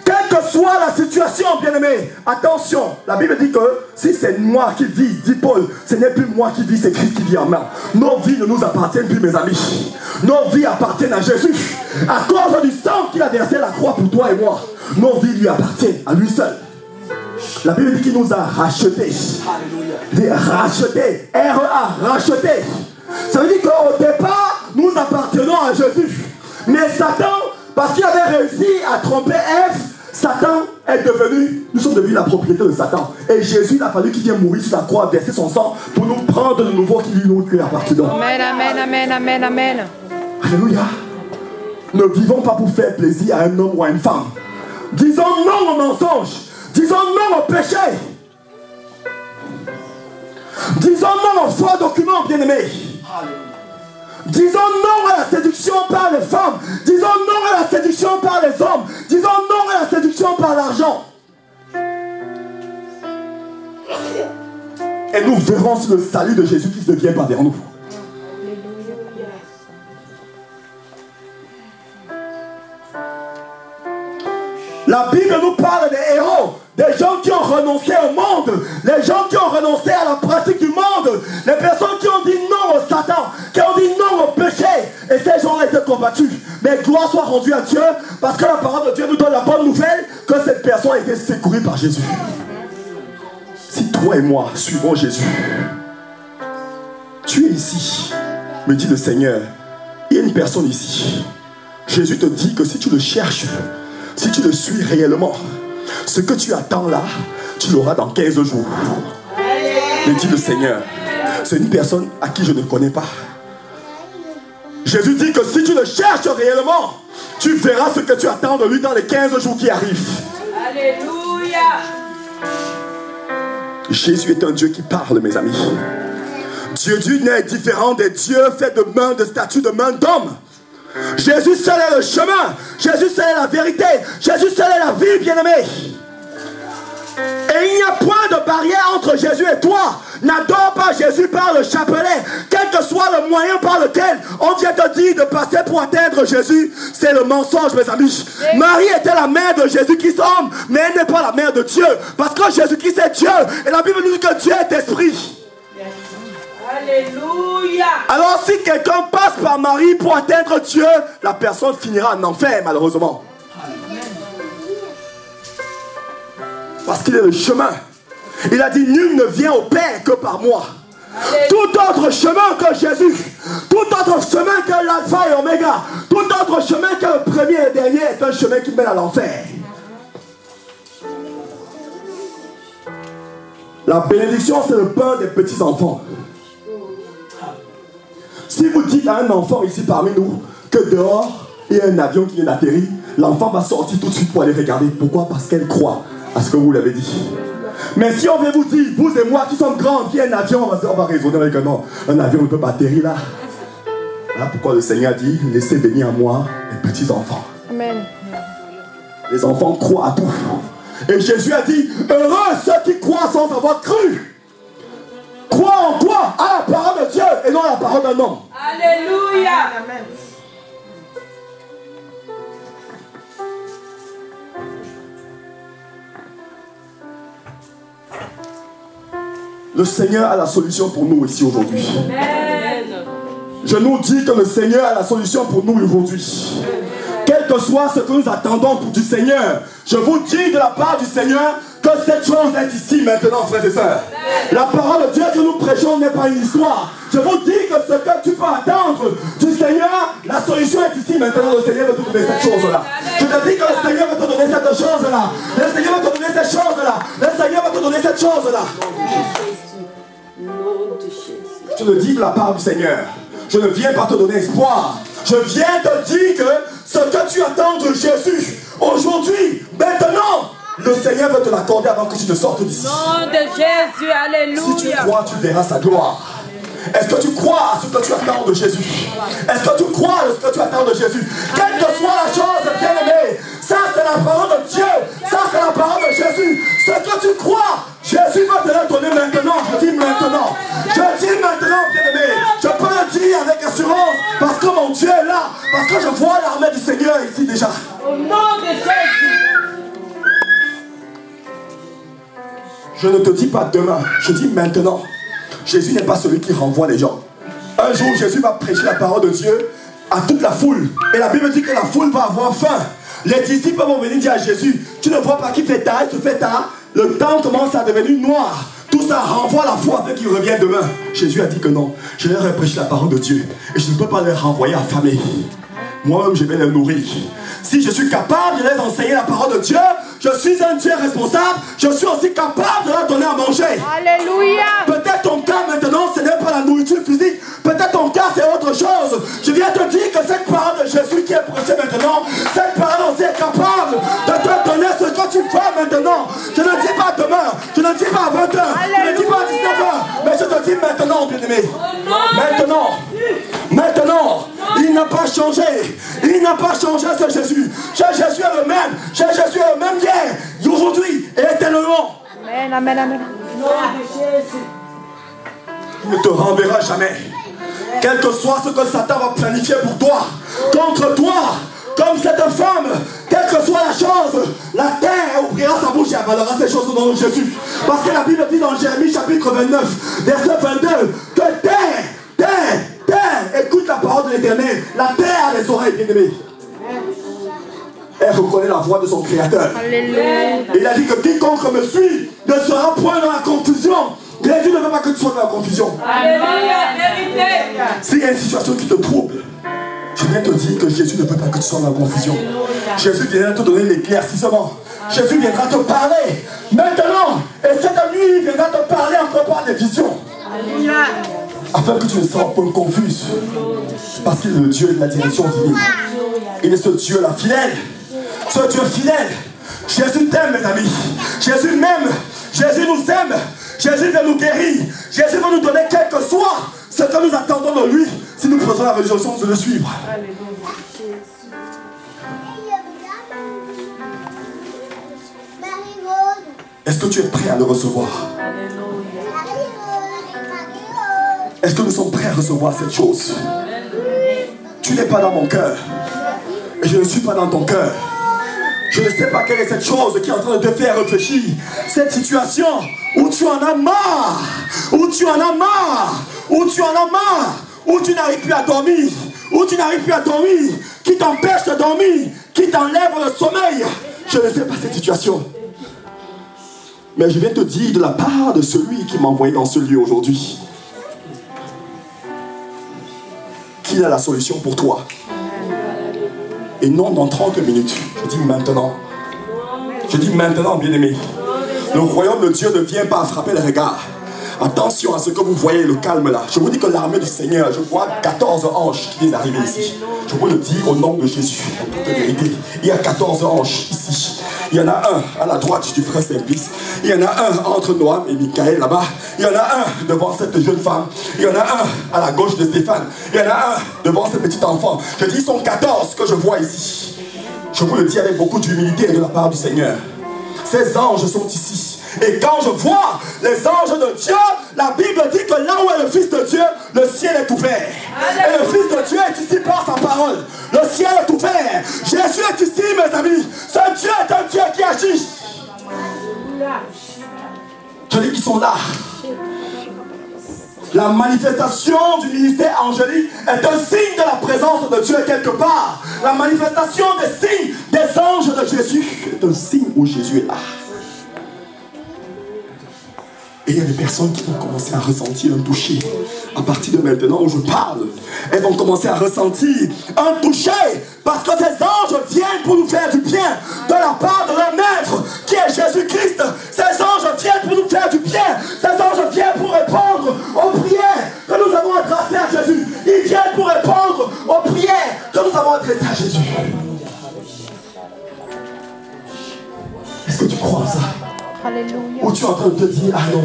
Quelle que soit la situation, bien-aimé, attention, la Bible dit que si c'est moi qui vis, dit Paul, ce n'est plus moi qui vis, c'est Christ qui vit en moi. Nos vies ne nous appartiennent plus, mes amis. Nos vies appartiennent à Jésus. À cause du sang qu'il a versé à la croix pour toi et moi, nos vies lui appartiennent à lui seul. La Bible dit qu'il nous a rachetés. Rachetés, R-E-A, rachetés. Ça veut dire qu'au départ, nous appartenons à Jésus. Mais Satan, parce qu'il avait réussi à tromper Ève, Satan est devenu, nous sommes devenus la propriété de Satan. Et Jésus, il a fallu qu'il vienne mourir sur la croix, verser son sang pour nous prendre de nouveau qui lui appartenons. Amen, amen, amen, amen, amen. Alléluia. Ne vivons pas pour faire plaisir à un homme ou à une femme. Disons non au mensonge. Disons non au péché. Disons non aux faux documents, bien-aimés. Disons non à la séduction par les femmes. Disons non à la séduction par les hommes. Disons non à la séduction par l'argent. Et nous verrons si le salut de Jésus-Christ ne vient pas vers nous. La Bible nous parle des héros, des gens qui ont renoncé au monde, les gens qui ont renoncé à la pratique du monde, les personnes qui ont dit non au Satan, qui ont dit non au péché. Et ces gens-là étaient combattus. Mais gloire soit rendue à Dieu, parce que la parole de Dieu nous donne la bonne nouvelle que cette personne a été secourue par Jésus. Si toi et moi suivons Jésus, tu es ici, me dit le Seigneur, il y a une personne ici. Jésus te dit que si tu le cherches, si tu le suis réellement, ce que tu attends là, tu l'auras dans 15 jours. Me dit le Seigneur. C'est une personne à qui je ne connais pas. Jésus dit que si tu le cherches réellement, tu verras ce que tu attends de lui dans les 15 jours qui arrivent. Alléluia. Jésus est un Dieu qui parle, mes amis. Dieu n'est différent des dieux faits de mains, de statues, de mains d'hommes. Jésus seul est le chemin. Jésus seul est la vérité. Jésus seul est la vie, bien-aimé. Et il n'y a point de barrière entre Jésus et toi. N'adore pas Jésus par le chapelet. Quel que soit le moyen par lequel on vient te dire de passer pour atteindre Jésus, c'est le mensonge, mes amis. Marie était la mère de Jésus-Christ homme, mais elle n'est pas la mère de Dieu. Parce que Jésus-Christ est Dieu. Et la Bible nous dit que Dieu est esprit. Alléluia. Alors si quelqu'un passe par Marie pour atteindre Dieu, la personne finira en enfer, malheureusement. Parce qu'il est le chemin. Il a dit, nul ne vient au Père que par moi. Alléluia. Tout autre chemin que Jésus, tout autre chemin que l'alpha et oméga, tout autre chemin que le premier et le dernier est un chemin qui mène à l'enfer. La bénédiction, c'est le pain des petits enfants. Si vous dites à un enfant ici parmi nous que dehors il y a un avion qui vient d'atterrir, l'enfant va sortir tout de suite pour aller regarder. Pourquoi? Parce qu'elle croit à ce que vous l'avez dit. Mais si on vient vous dire, vous et moi qui sommes grands, qu'il y a un avion, on va raisonner avec un nom. Un avion ne peut pas atterrir là. Voilà pourquoi le Seigneur dit, laissez venir à moi les petits enfants. Amen. Les enfants croient à tout. Et Jésus a dit, heureux ceux qui croient sans avoir cru. Crois en toi, à la parole de Dieu et non à la parole d'un homme. Alléluia. Amen. Le Seigneur a la solution pour nous ici aujourd'hui. Amen. Je nous dis que le Seigneur a la solution pour nous aujourd'hui. Quel que soit ce que nous attendons du Seigneur, je vous dis de la part du Seigneur que cette chose est ici maintenant, frères et sœurs. La parole de Dieu que nous prêchons n'est pas une histoire. Je vous dis que ce que tu peux attendre du Seigneur, la solution est ici maintenant. Le Seigneur va te donner cette chose-là. Je te dis que le Seigneur va te donner cette chose-là. Le Seigneur va te donner cette chose-là. Le Seigneur va te donner cette chose-là. Je le dis de la part du Seigneur. Je ne viens pas te donner espoir. Je viens te dire que ce que tu attends de Jésus, aujourd'hui, maintenant, le Seigneur veut te l'accorder avant que tu ne sortes d'ici. Nom de Jésus, alléluia. Si tu crois, tu verras sa gloire. Est-ce que tu crois à ce que tu attends de Jésus? Est-ce que tu crois à ce que tu attends de Jésus? Quelle que soit la chose, bien-aimé, ça c'est la parole de Dieu. Ça c'est la parole de Jésus. Ce que tu crois, Jésus va te le donner maintenant. Je dis maintenant. Je dis maintenant, bien-aimé. Je peux le dire avec assurance parce que mon Dieu est là. Parce que je vois l'armée du Seigneur ici déjà. Au nom de Jésus. Je ne te dis pas demain, je dis maintenant. Jésus n'est pas celui qui renvoie les gens. Un jour, Jésus va prêcher la parole de Dieu à toute la foule. Et la Bible dit que la foule va avoir faim. Les disciples vont venir dire à Jésus, tu ne vois pas qu'il fait tard, il se fait tard. Le temps commence à devenir noir. Tout ça renvoie la foi afin qu'il revienne demain. Jésus a dit que non. Je leur ai prêché la parole de Dieu. Et je ne peux pas les renvoyer affamés. Moi-même, je vais les nourrir. Si je suis capable de les enseigner la parole de Dieu, je suis un Dieu responsable, je suis aussi capable de leur donner à manger. Alléluia. Peut-être ton cas maintenant, ce n'est pas la nourriture physique. Peut-être ton cas, c'est autre chose. Je viens te dire que cette parole de Jésus qui est prêchée maintenant, cette parole aussi est capable de te donner ce que tu veux maintenant. Je ne dis pas demain, je ne dis pas à 20h, je ne dis pas à 19h, mais je te dis maintenant, bien-aimé. Maintenant. Maintenant, il n'a pas changé. Il n'a pas changé, ce Jésus. Jésus est le même. Jésus est le même hier, aujourd'hui et éternellement. Amen, amen, amen. Nom de Jésus. Il ne te renverra jamais. Quel que soit ce que Satan va planifier pour toi, contre toi, comme cette femme, quelle que soit la chose, la terre ouvrira sa bouche et avalera ces choses au nom de Jésus. Parce que la Bible dit dans Jérémie chapitre 29, verset 22, que terre, écoute la parole de l'Éternel. La terre a les oreilles, bien-aimées. Elle reconnaît la voix de son Créateur. Alléluia. Il a dit que quiconque me suit ne sera point dans la confusion. Jésus ne veut pas que tu sois dans la confusion. Alléluia, vérité. S'il y a une situation qui te trouble, je viens te dire que Jésus ne veut pas que tu sois dans la confusion. Jésus viendra te donner l'éclaircissement. Jésus viendra te parler maintenant. Et cette nuit, il viendra te parler encore par des visions. Alléluia. Afin que tu ne sois pas confuse. Parce qu'il est le Dieu de la direction divine. Il est ce Dieu-là fidèle. Ce Dieu fidèle. Jésus t'aime, mes amis. Jésus m'aime. Jésus nous aime. Jésus veut nous guérir. Jésus veut nous donner quel que soit ce que nous attendons de lui. Si nous prenons la résolution de le suivre. Est-ce que tu es prêt à le recevoir? Est-ce que nous sommes prêts à recevoir cette chose? Tu n'es pas dans mon cœur. Et je ne suis pas dans ton cœur. Je ne sais pas quelle est cette chose qui est en train de te faire réfléchir. Cette situation où tu en as marre. Où tu en as marre. Où tu en as marre. Où tu n'arrives plus à dormir. Où tu n'arrives plus à dormir. Qui t'empêche de dormir. Qui t'enlève le sommeil. Je ne sais pas cette situation. Mais je viens te dire de la part de celui qui m'a envoyé dans ce lieu aujourd'hui. Qu'il a la solution pour toi. Et non dans 30 minutes. Je dis maintenant. Je dis maintenant, bien-aimé. Le royaume de Dieu ne vient pas frapper le regard. Attention à ce que vous voyez, le calme là. Je vous dis que l'armée du Seigneur, je vois 14 anges qui viennent d'arriver ici. Je vous le dis au nom de Jésus, en toute vérité. Il y a 14 anges ici. Il y en a un à la droite du frère Saint-Brice. Il y en a un entre Noam et Michael là-bas. Il y en a un devant cette jeune femme. Il y en a un à la gauche de Stéphane. Il y en a un devant ce petit enfant. Je dis, ils sont 14 que je vois ici. Je vous le dis avec beaucoup d'humilité de la part du Seigneur. Ces anges sont ici. Et quand je vois les anges de Dieu, la Bible dit que là où est le Fils de Dieu, le ciel est ouvert. Et le Fils de Dieu est ici par sa parole. Le ciel est ouvert. Jésus est ici, mes amis. Ce Dieu est un Dieu qui agit. Je dis qu'ils sont là. La manifestation du ministère angélique est un signe de la présence de Dieu quelque part. La manifestation des signes des anges de Jésus est un signe où Jésus est là. Et il y a des personnes qui vont commencer à ressentir un toucher. À partir de maintenant où je parle, elles vont commencer à ressentir un toucher. Parce que ces anges viennent pour nous faire du bien. De la part de leur maître, qui est Jésus-Christ. Ces anges viennent pour nous faire du bien. Ces anges viennent pour répondre aux prières que nous que tu crois en ça? Alléluia. Ou tu es en train de te dire, ah non,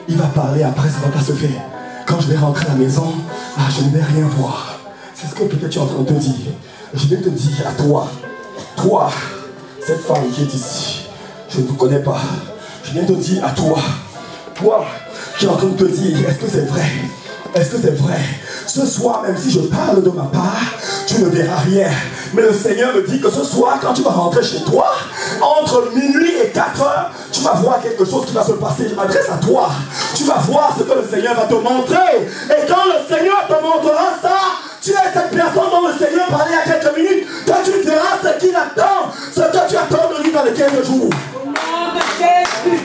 il va parler, après ça ne va pas se faire. Quand je vais rentrer à la maison, ah, je ne vais rien voir. C'est ce que peut-être tu es en train de te dire. Je vais te dire à toi, toi, cette femme qui est ici, je ne te connais pas. Je viens te dire à toi, toi qui es en train de te dire, est-ce que c'est vrai? Est-ce que c'est vrai? Ce soir, même si je parle de ma part, tu ne verras rien. Mais le Seigneur me dit que ce soir, quand tu vas rentrer chez toi, entre minuit et 4 heures, tu vas voir quelque chose qui va se passer. Je m'adresse à toi. Tu vas voir ce que le Seigneur va te montrer. Et quand le Seigneur te montrera ça, tu es cette personne dont le Seigneur parlait il y a quelques minutes. Quand tu verras ce qu'il attend, ce que tu attends de lui dans les 15 jours. Au nom de Jésus.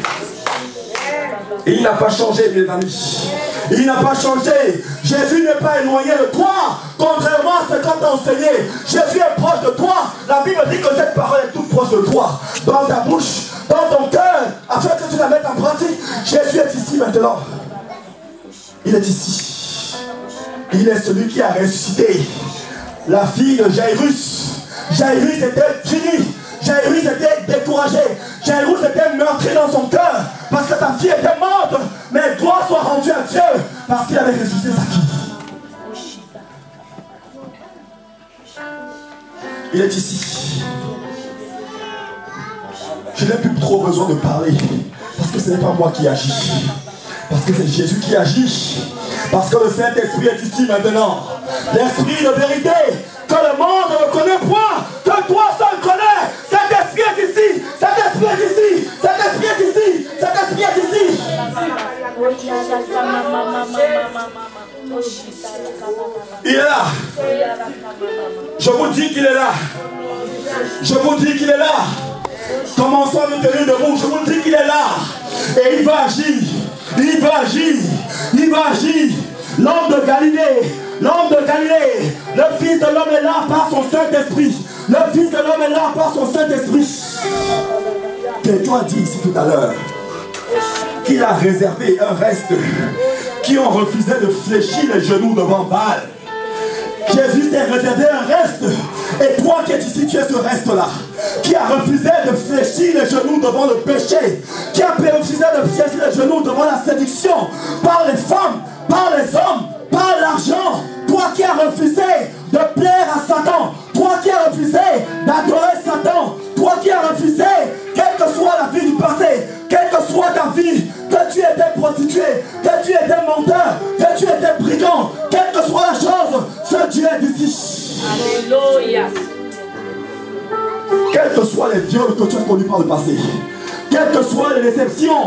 Et il n'a pas changé, mes amis. Il n'a pas changé. Jésus n'est pas éloigné de toi, contrairement à ce qu'on t'a enseigné. Jésus est proche de toi. La Bible dit que cette parole est toute proche de toi. Dans ta bouche, dans ton cœur, afin que tu la mettes en pratique. Jésus est ici maintenant. Il est ici. Il est celui qui a ressuscité la fille de Jairus. Jairus était fini. Jairus était découragé. Jairus était meurtri dans son cœur parce que sa fille était morte. Mais gloire soit rendue à Dieu parce qu'il avait ressuscité sa fille. Il est ici. Je n'ai plus trop besoin de parler parce que ce n'est pas moi qui agis. Parce que c'est Jésus qui agit. Parce que le Saint-Esprit est ici maintenant. L'Esprit de vérité que le monde ne connaît point, que toi seul connais. Cet esprit est ici, cet esprit est ici, cet esprit est ici, cet esprit est ici. Il est là. Je vous dis qu'il est là. Je vous dis qu'il est là. Commençons à nous tenir debout. Je vous dis qu'il est là. Et il va agir. Il va agir. Il va agir. L'homme de Galilée. L'homme de Galilée, le Fils de l'homme est là par son Saint-Esprit. Le Fils de l'homme est là par son Saint-Esprit. Quelqu'un a dit ici tout à l'heure qu'il a réservé un reste qui ont refusé de fléchir les genoux devant Baal. Jésus s'est réservé un reste. Et toi qui es ici, tu es ce reste-là. Qui a refusé de fléchir les genoux devant le péché. Qui a refusé de fléchir les genoux devant la séduction. Par les femmes, par les hommes, par l'argent. Toi qui as refusé de plaire à Satan. Toi qui as refusé d'adorer Satan. Toi qui as refusé, quelle que soit la vie du passé, quelle que soit ta vie, que tu étais prostituée, que tu étais menteur, que tu étais brigand, quelle que soit la chose, ce Dieu est ici. Alléluia. Quels que soient les viols que tu as connus par le passé, quelles que soient les déceptions,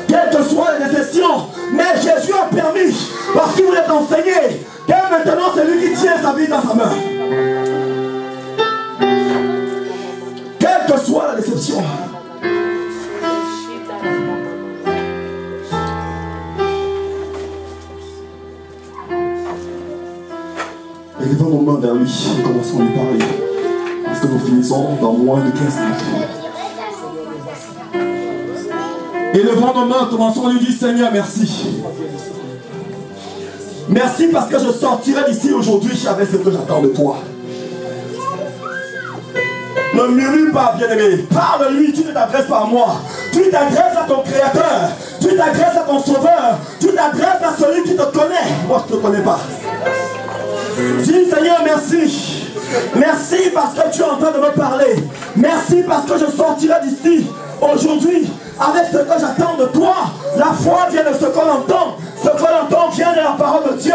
quelles que soient les déceptions, mais Jésus a permis, parce qu'il voulait t'enseigner, que maintenant c'est lui qui tient sa vie dans sa main. Quelle que soit la déception. Élevons nos mains vers lui et commençons à lui parler. Parce que nous finissons dans moins de 15 minutes. Élevons nos mains, commençons à lui dire Seigneur, merci. Merci parce que je sortirai d'ici aujourd'hui avec ce que j'attends de toi. Ne murmure pas, bien-aimé. Parle-lui, tu ne t'adresses pas à moi. Tu t'adresses à ton Créateur. Tu t'adresses à ton Sauveur. Tu t'adresses à celui qui te connaît. Moi, je ne te connais pas. Dis Seigneur, merci. Merci parce que tu es en train de me parler. Merci parce que je sortirai d'ici aujourd'hui avec ce que j'attends de toi. La foi vient de ce qu'on entend. Ce qu'on entend vient de la parole de Dieu.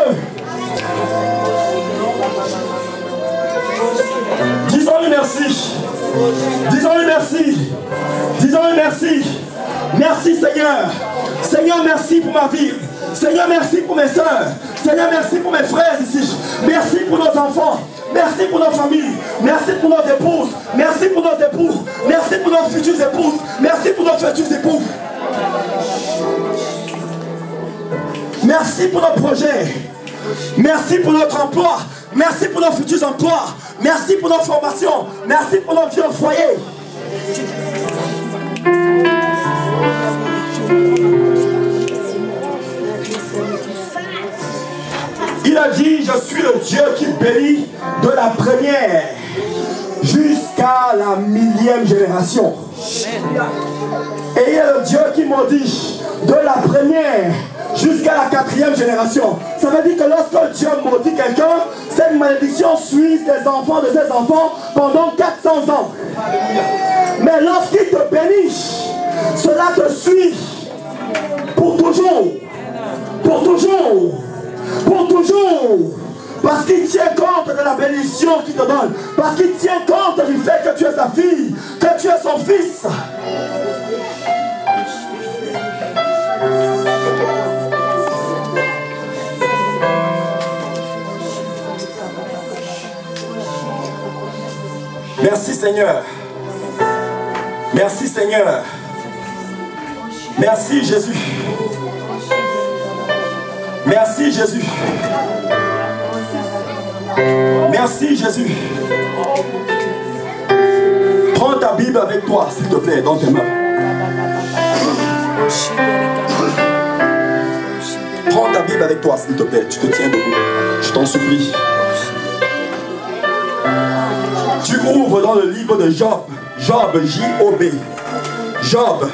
Disons-lui merci. Disons-lui merci. Disons-lui merci. Merci Seigneur. Seigneur, merci pour ma vie. Seigneur, merci pour mes soeurs. Seigneur, merci pour mes frères ici. Merci pour nos enfants. Merci pour nos familles. Merci pour nos épouses. Merci pour nos époux. Merci pour nos futures épouses. Merci pour nos futurs époux. Merci pour nos projets. Merci pour notre emploi. Merci pour nos futurs emplois. Merci pour nos formations. Merci pour nos vieux foyers. Il a dit, je suis le Dieu qui bénit de la première jusqu'à la 1000e génération. Et il y a le Dieu qui maudit de la première jusqu'à la 4e génération. Ça veut dire que lorsque Dieu maudit quelqu'un, cette malédiction suit les enfants de ses enfants pendant 400 ans. Mais lorsqu'il te bénit, cela te suit pour toujours. Pour toujours. Pour toujours. Parce qu'il tient compte de la bénédiction qu'il te donne. Parce qu'il tient compte du fait que tu es sa fille, que tu es son fils. Merci Seigneur. Merci Seigneur. Merci Jésus. Merci Jésus. Merci Jésus. Prends ta Bible avec toi, s'il te plaît, dans tes mains. Prends ta Bible avec toi, s'il te plaît. Tu te tiens debout. Je t'en supplie. Tu ouvres dans le livre de Job. Job, J-O-B. Job.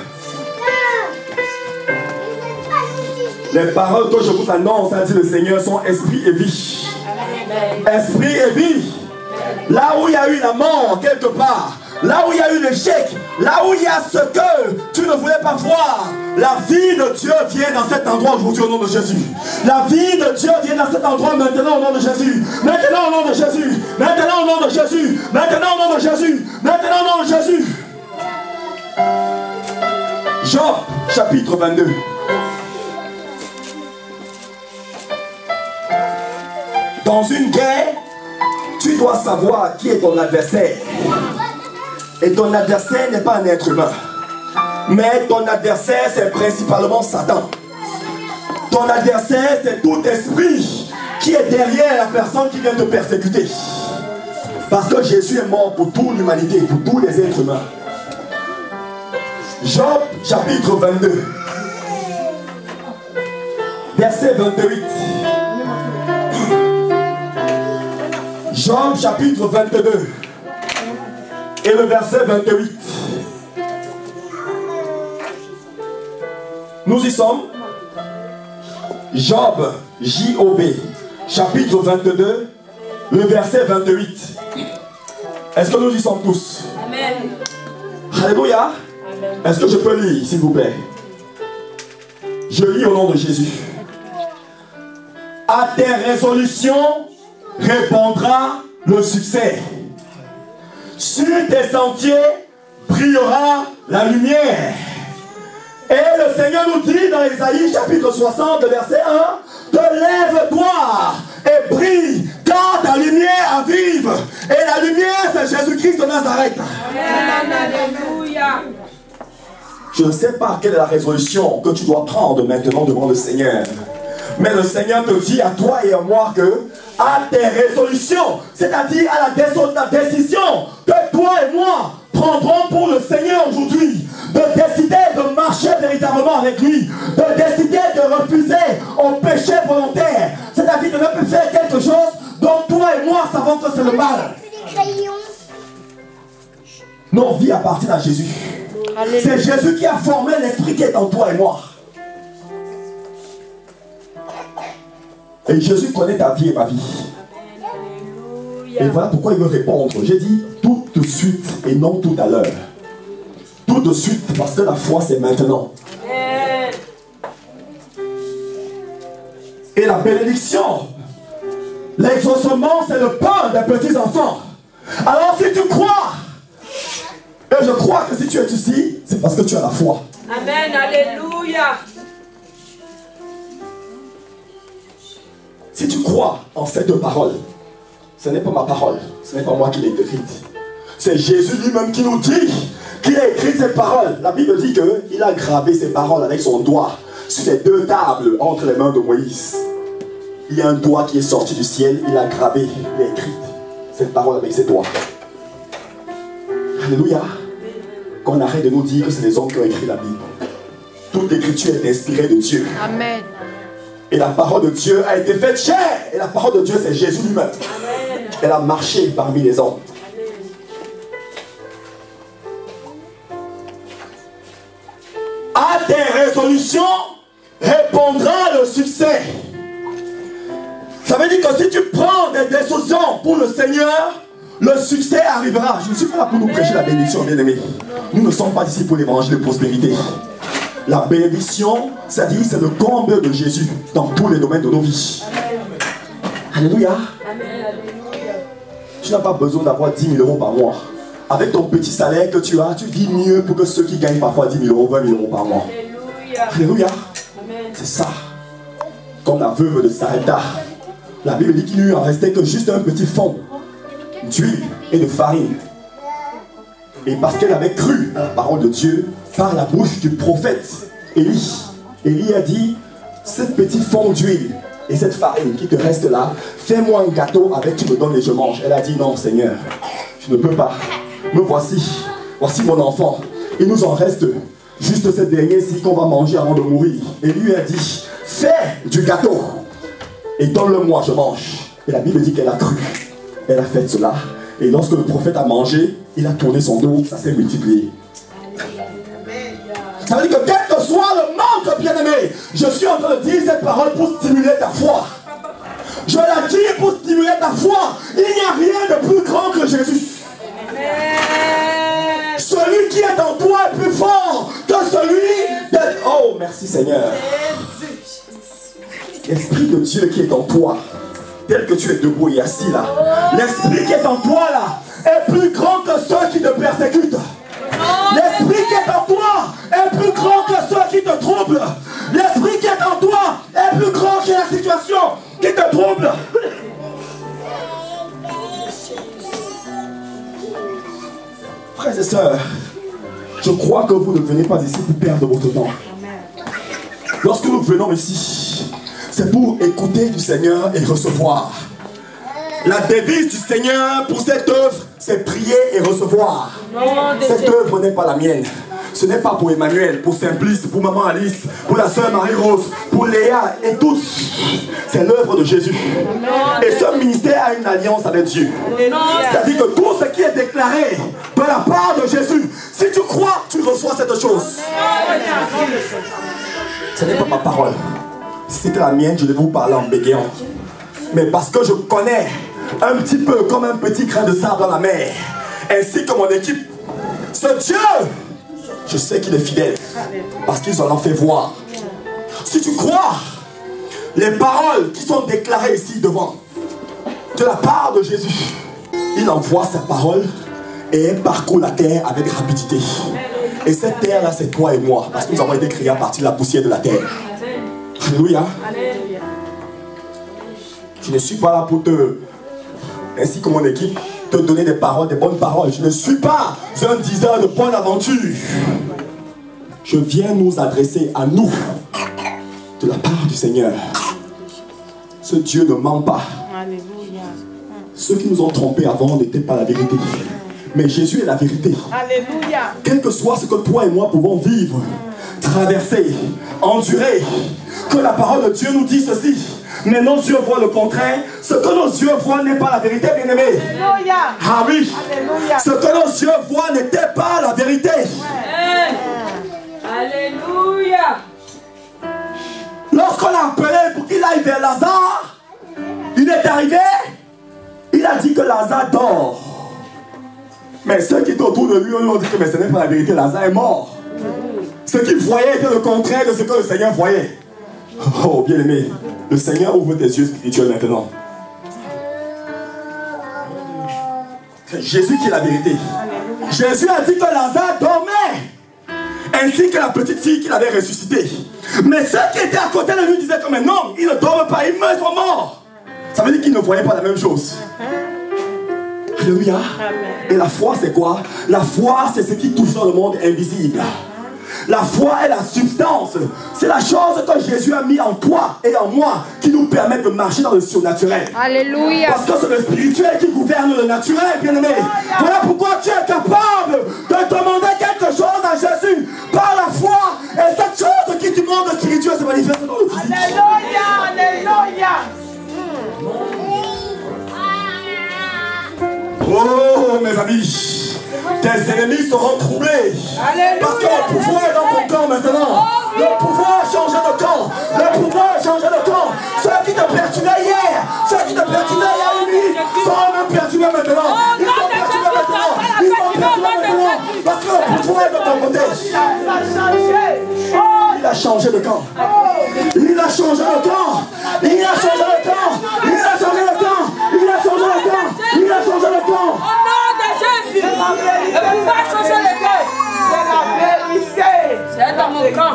Les paroles que je vous annonce, a dit le Seigneur, sont esprit et vie. Esprit et vie. Là où il y a eu la mort quelque part, là où il y a eu l'échec, là où il y a ce que tu ne voulais pas voir, la vie de Dieu vient dans cet endroit aujourd'hui au nom de Jésus. La vie de Dieu vient dans cet endroit maintenant au nom de Jésus. Maintenant au nom de Jésus. Maintenant au nom de Jésus. Maintenant au nom de Jésus. Maintenant au nom de Jésus. Job chapitre 22. Dans une guerre, tu dois savoir qui est ton adversaire. Et ton adversaire n'est pas un être humain. Mais ton adversaire, c'est principalement Satan. Ton adversaire, c'est tout esprit qui est derrière la personne qui vient te persécuter. Parce que Jésus est mort pour toute l'humanité, pour tous les êtres humains. Job chapitre 22. Verset 28. Job chapitre 22 et le verset 28. Nous y sommes. Job, J-O-B, chapitre 22, le verset 28. Est-ce que nous y sommes tous? Amen. Alléluia. Est-ce que je peux lire, s'il vous plaît? Je lis au nom de Jésus. À tes résolutions répondra le succès. Sur tes sentiers brillera la lumière. Et le Seigneur nous dit dans Isaïe chapitre 60 verset 1: te lève-toi et brille, car ta lumière avive. Et la lumière, c'est Jésus-Christ de Nazareth. Alléluia. Je ne sais pas quelle est la résolution que tu dois prendre maintenant devant le Seigneur. Mais le Seigneur te dit à toi et à moi que à tes résolutions, c'est-à-dire à la décision que toi et moi prendrons pour le Seigneur aujourd'hui, de décider de marcher véritablement avec lui, de décider de refuser au péché volontaire, c'est-à-dire de ne plus faire quelque chose dont toi et moi savons que c'est le mal. Nos vies appartiennent à Jésus. C'est Jésus qui a formé l'esprit qui est en toi et moi. Et Jésus connaît ta vie et ma vie. Et voilà pourquoi il veut répondre. J'ai dit tout de suite et non tout à l'heure. Tout de suite parce que la foi c'est maintenant. Et la bénédiction, l'exaucement c'est le pain des petits enfants. Alors si tu crois, et je crois que si tu es ici, c'est parce que tu as la foi. Amen, alléluia. Si tu crois en ces deux paroles, ce n'est pas ma parole, ce n'est pas moi qui l'ai écrite. C'est Jésus lui-même qui nous dit qu'il a écrit ces paroles. La Bible dit qu'il a gravé ces paroles avec son doigt sur les deux tables entre les mains de Moïse. Il y a un doigt qui est sorti du ciel, il a gravé, il a écrit cette parole avec ses doigts. Alléluia. Qu'on arrête de nous dire que c'est les hommes qui ont écrit la Bible. Toute l'écriture est inspirée de Dieu. Amen. Et la parole de Dieu a été faite chair. Et la parole de Dieu, c'est Jésus lui-même. Elle a marché parmi les hommes. tes résolutions répondra le succès. Ça veut dire que si tu prends des décisions pour le Seigneur, le succès arrivera. Je ne suis pas là pour nous prêcher la bénédiction, bien-aimés. Nous ne sommes pas ici pour l'évangile de prospérité. La bénédiction, c'est-à-dire c'est le comble de Jésus dans tous les domaines de nos vies. Alléluia. Tu n'as pas besoin d'avoir 10 000 € par mois. Avec ton petit salaire que tu as, tu vis mieux pour que ceux qui gagnent parfois 10 000 €, 20 000 € par mois. Alléluia. C'est ça. Comme la veuve de Sarepta. La Bible dit qu'il ne lui en restait que juste un petit fond d'huile et de farine. Et parce qu'elle avait cru à la parole de Dieu par la bouche du prophète Élie. Élie a dit, ce petit fond d'huile et cette farine qui te reste là, fais-moi un gâteau avec, tu me donnes et je mange. Elle a dit, non Seigneur, je ne peux pas. Me voici, voici mon enfant. Il nous en reste juste cette dernière-ci qu'on va manger avant de mourir. Et lui a dit, fais du gâteau et donne-le-moi, je mange. Et la Bible dit qu'elle a cru. Elle a fait cela. Et lorsque le prophète a mangé, il a tourné son dos, ça s'est multiplié. Ça veut dire que quel que soit le manque, bien-aimé, je suis en train de dire cette parole pour stimuler ta foi. Je la dis pour stimuler ta foi. Il n'y a rien de plus grand que Jésus. Celui qui est en toi est plus fort que celui de... Oh, merci Seigneur. L'Esprit de Dieu qui est en toi, tel que tu es debout et assis là, l'Esprit qui est en toi là, est plus grand que ceux qui te persécutent. L'Esprit qui est en toi est plus grand que ceux qui te troublent. L'Esprit qui est en toi est plus grand que la situation qui te trouble. Frères et sœurs, je crois que vous ne venez pas ici pour perdre votre temps. Lorsque nous venons ici, c'est pour écouter du Seigneur et recevoir. La devise du Seigneur pour cette œuvre, c'est prier et recevoir. Cette œuvre n'est pas la mienne. Ce n'est pas pour Emmanuel, pour Simplice, pour Maman Alice, pour la sœur Marie-Rose, pour Léa et tous. C'est l'œuvre de Jésus. Et ce ministère a une alliance avec Dieu. C'est-à-dire que tout ce qui est déclaré de la part de Jésus, si tu crois, tu reçois cette chose. Ce n'est pas ma parole. Si c'était la mienne, je devais vous parler en bégayant. Mais parce que je connais un petit peu comme un petit grain de sable dans la mer, ainsi que mon équipe, ce Dieu, je sais qu'il est fidèle, parce qu'ils en ont fait voir. Si tu crois, les paroles qui sont déclarées ici devant, de la part de Jésus, il envoie sa parole et elle parcourt la terre avec rapidité. Et cette terre-là, c'est toi et moi, parce que nous avons été créés à partir de la poussière de la terre. Alléluia. Je ne suis pas là pour te, ainsi que mon équipe, te donner des paroles, des bonnes paroles. Je ne suis pas un diseur de bonne aventure. Je viens nous adresser à nous, de la part du Seigneur. Ce Dieu ne ment pas. Alléluia. Ceux qui nous ont trompés avant n'étaient pas la vérité. Mais Jésus est la vérité. Alléluia. Quel que soit ce que toi et moi pouvons vivre, traverser, endurer, que la parole de Dieu nous dit ceci. Mais nos yeux voient le contraire. Ce que nos yeux voient n'est pas la vérité, bien-aimé. Alléluia. Ah oui. Alléluia. Ce que nos yeux voient n'était pas la vérité. Alléluia. Lorsqu'on l'a appelé pour qu'il aille vers Lazare, il est arrivé, il a dit que Lazare dort. Mais ceux qui étaient autour de lui, on lui a dit que mais ce n'est pas la vérité, Lazare est mort. Ce qu'il voyait était le contraire de ce que le Seigneur voyait. Oh, bien-aimé, le Seigneur ouvre tes yeux spirituels maintenant. C'est Jésus qui est la vérité. Jésus a dit que Lazare dormait, ainsi que la petite fille qu'il avait ressuscitée. Mais ceux qui étaient à côté de lui disaient que mais non, ils ne dorment pas, ils meurent, ils sont morts. Ça veut dire qu'ils ne voyaient pas la même chose. Alléluia. Et la foi, c'est quoi? La foi, c'est ce qui touche dans le monde invisible. La foi est la substance. C'est la chose que Jésus a mis en toi et en moi qui nous permet de marcher dans le surnaturel. Alléluia. Parce que c'est le spirituel qui gouverne le naturel, bien-aimé. Voilà pourquoi tu es capable de demander quelque chose à Jésus par la foi. Et cette chose qui te demande le spirituel se manifeste dans le physique. Alléluia. Alléluia. Oh, mes amis, tes ennemis seront troublés. Alléluia. Parce que le pouvoir est dans ton camp maintenant. Parce que le pouvoir est de ton côté. Il a changé de camp. Il a changé de camp. Il a changé de camp. Il a changé de camp. Il a changé de camp. Il a changé de camp. Au nom de Jésus. Il ne va pas changer de camp. C'est dans mon camp.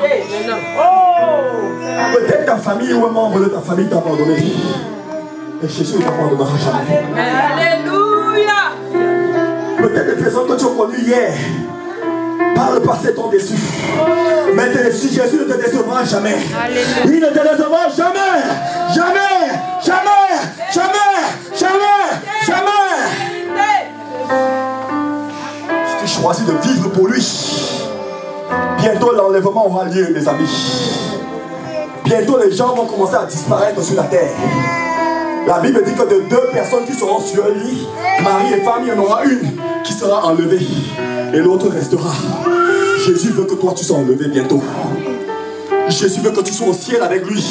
Peut-être ta famille ou un membre de ta famille t'a abandonné. Et Jésus ne t'abandonnera jamais. Alléluia. Peut-être les personnes que tu as connues hier, par le passé, t'ont déçu. Mais t'es déçu, Jésus ne te décevra jamais. Il ne te décevra jamais. Jamais. Jamais. Jamais. Jamais. Jamais. Si tu choisis de vivre pour lui, bientôt l'enlèvement aura lieu, mes amis. Bientôt les gens vont commencer à disparaître sur la terre. La Bible dit que de 2 personnes qui seront sur un lit, mari et femme, il y en aura une qui sera enlevée et l'autre restera. Jésus veut que toi tu sois enlevé bientôt. Jésus veut que tu sois au ciel avec lui.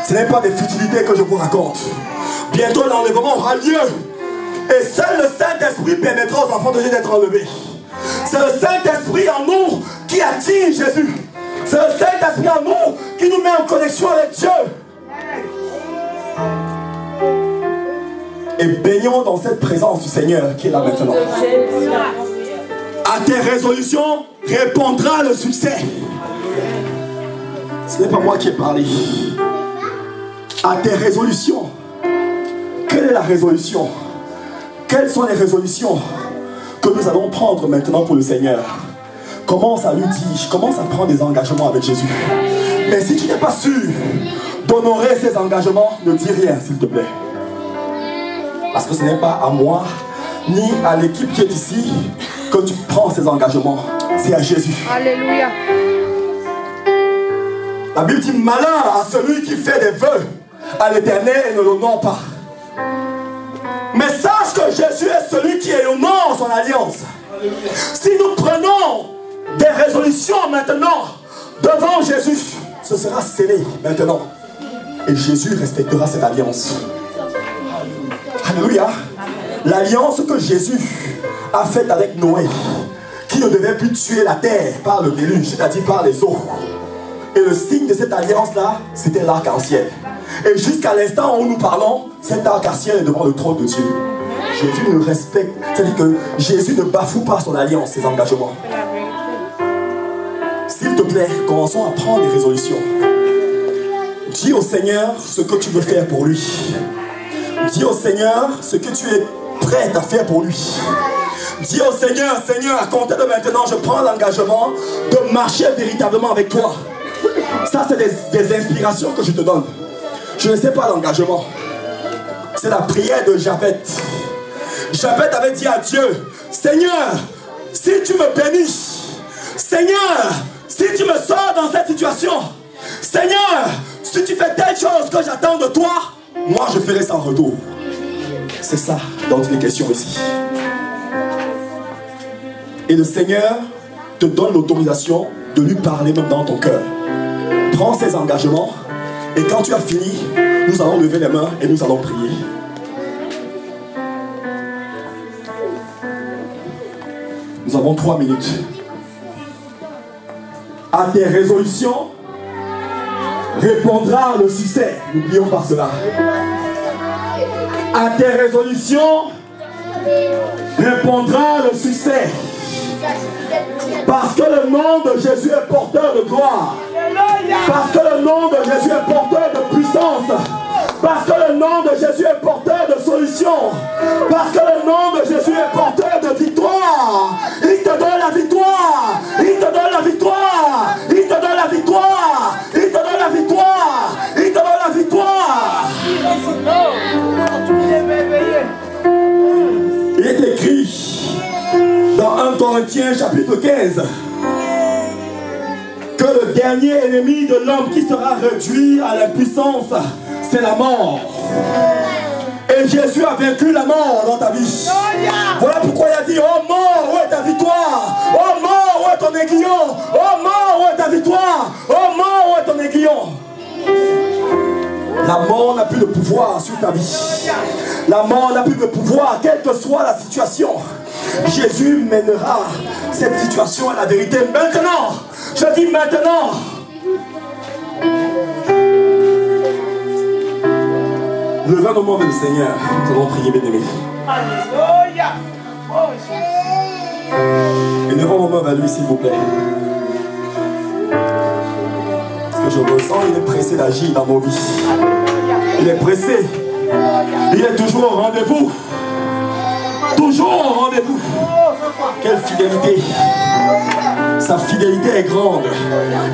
Ce n'est pas des futilités que je vous raconte. Bientôt l'enlèvement aura lieu. Et seul le Saint-Esprit permettra aux enfants de Dieu d'être enlevés. C'est le Saint-Esprit en nous qui attire Jésus. C'est le Saint-Esprit en nous qui nous met en connexion avec Dieu. Et baignons dans cette présence du Seigneur qui est là maintenant. À tes résolutions répondra le succès. Ce n'est pas moi qui ai parlé. À tes résolutions. Quelle est la résolution? Quelles sont les résolutions que nous allons prendre maintenant pour le Seigneur? Commence à lui dire, commence à prendre des engagements avec Jésus. Mais si tu n'es pas sûr d'honorer ces engagements, ne dis rien s'il te plaît. Parce que ce n'est pas à moi, ni à l'équipe qui est ici, que tu prends ces engagements. C'est à Jésus. Alléluia. La Bible dit, malheur à celui qui fait des vœux à l'Éternel et ne l'honore pas. Mais sache que Jésus est celui qui honore son alliance. Si nous prenons des résolutions maintenant devant Jésus, ce sera scellé maintenant. Et Jésus respectera cette alliance. Alléluia. L'alliance que Jésus a faite avec Noé, qui ne devait plus tuer la terre par le déluge, c'est-à-dire par les eaux. Et le signe de cette alliance-là, c'était l'arc-en-ciel. Et jusqu'à l'instant où nous parlons, cet arc-en-ciel est devant le trône de Dieu. Jésus nous respecte, c'est-à-dire que Jésus ne bafoue pas son alliance, ses engagements. S'il te plaît, commençons à prendre des résolutions. Dis au Seigneur ce que tu veux faire pour lui. Dis au Seigneur ce que tu es prêt à faire pour lui. Dis au Seigneur, Seigneur, à compter de maintenant, je prends l'engagement de marcher véritablement avec toi. Ça, c'est des inspirations que je te donne. Je ne sais pas l'engagement. C'est la prière de Jabet. Jabet avait dit à Dieu, Seigneur, si tu me bénis, Seigneur, si tu me sors dans cette situation, Seigneur, si tu fais telle chose que j'attends de toi, moi je ferai sans retour. C'est ça dont il est question ici. Et le Seigneur te donne l'autorisation de lui parler même dans ton cœur. Prends ses engagements et quand tu as fini, nous allons lever les mains et nous allons prier. Nous avons 3 minutes. À tes résolutions répondra le succès. N'oublions pas cela. À tes résolutions répondra le succès. Parce que le nom de Jésus est porteur de gloire. Parce que le nom de Jésus est porteur de puissance. Parce que le nom de Jésus est porteur de solution. Parce que le nom de Jésus est porteur de victoire. Il te donne la victoire. Il te donne la victoire. Il te donne la victoire. Il te donne la victoire. Il te donne la victoire. Il est écrit dans 1 Corinthiens chapitre 15 que le dernier ennemi de l'homme qui sera réduit à l'impuissance, c'est la mort. Et Jésus a vaincu la mort dans ta vie. Voilà pourquoi il a dit, oh mort, où est ta victoire? Oh mort, où est ton aiguillon? Oh mort, où est ta victoire? Oh mort, où est ton aiguillon? La mort n'a plus de pouvoir sur ta vie. La mort n'a plus de pouvoir, quelle que soit la situation. Jésus mènera cette situation à la vérité maintenant. Je dis maintenant. Levez nos mains vers le Seigneur. Nous allons prier, bien-aimés. Alléluia. Et levons nos mains vers lui, s'il vous plaît. Parce que je ressens, il est pressé d'agir dans nos vies. Il est pressé. Il est toujours au rendez-vous. Toujours au rendez-vous. Quelle fidélité. Sa fidélité est grande.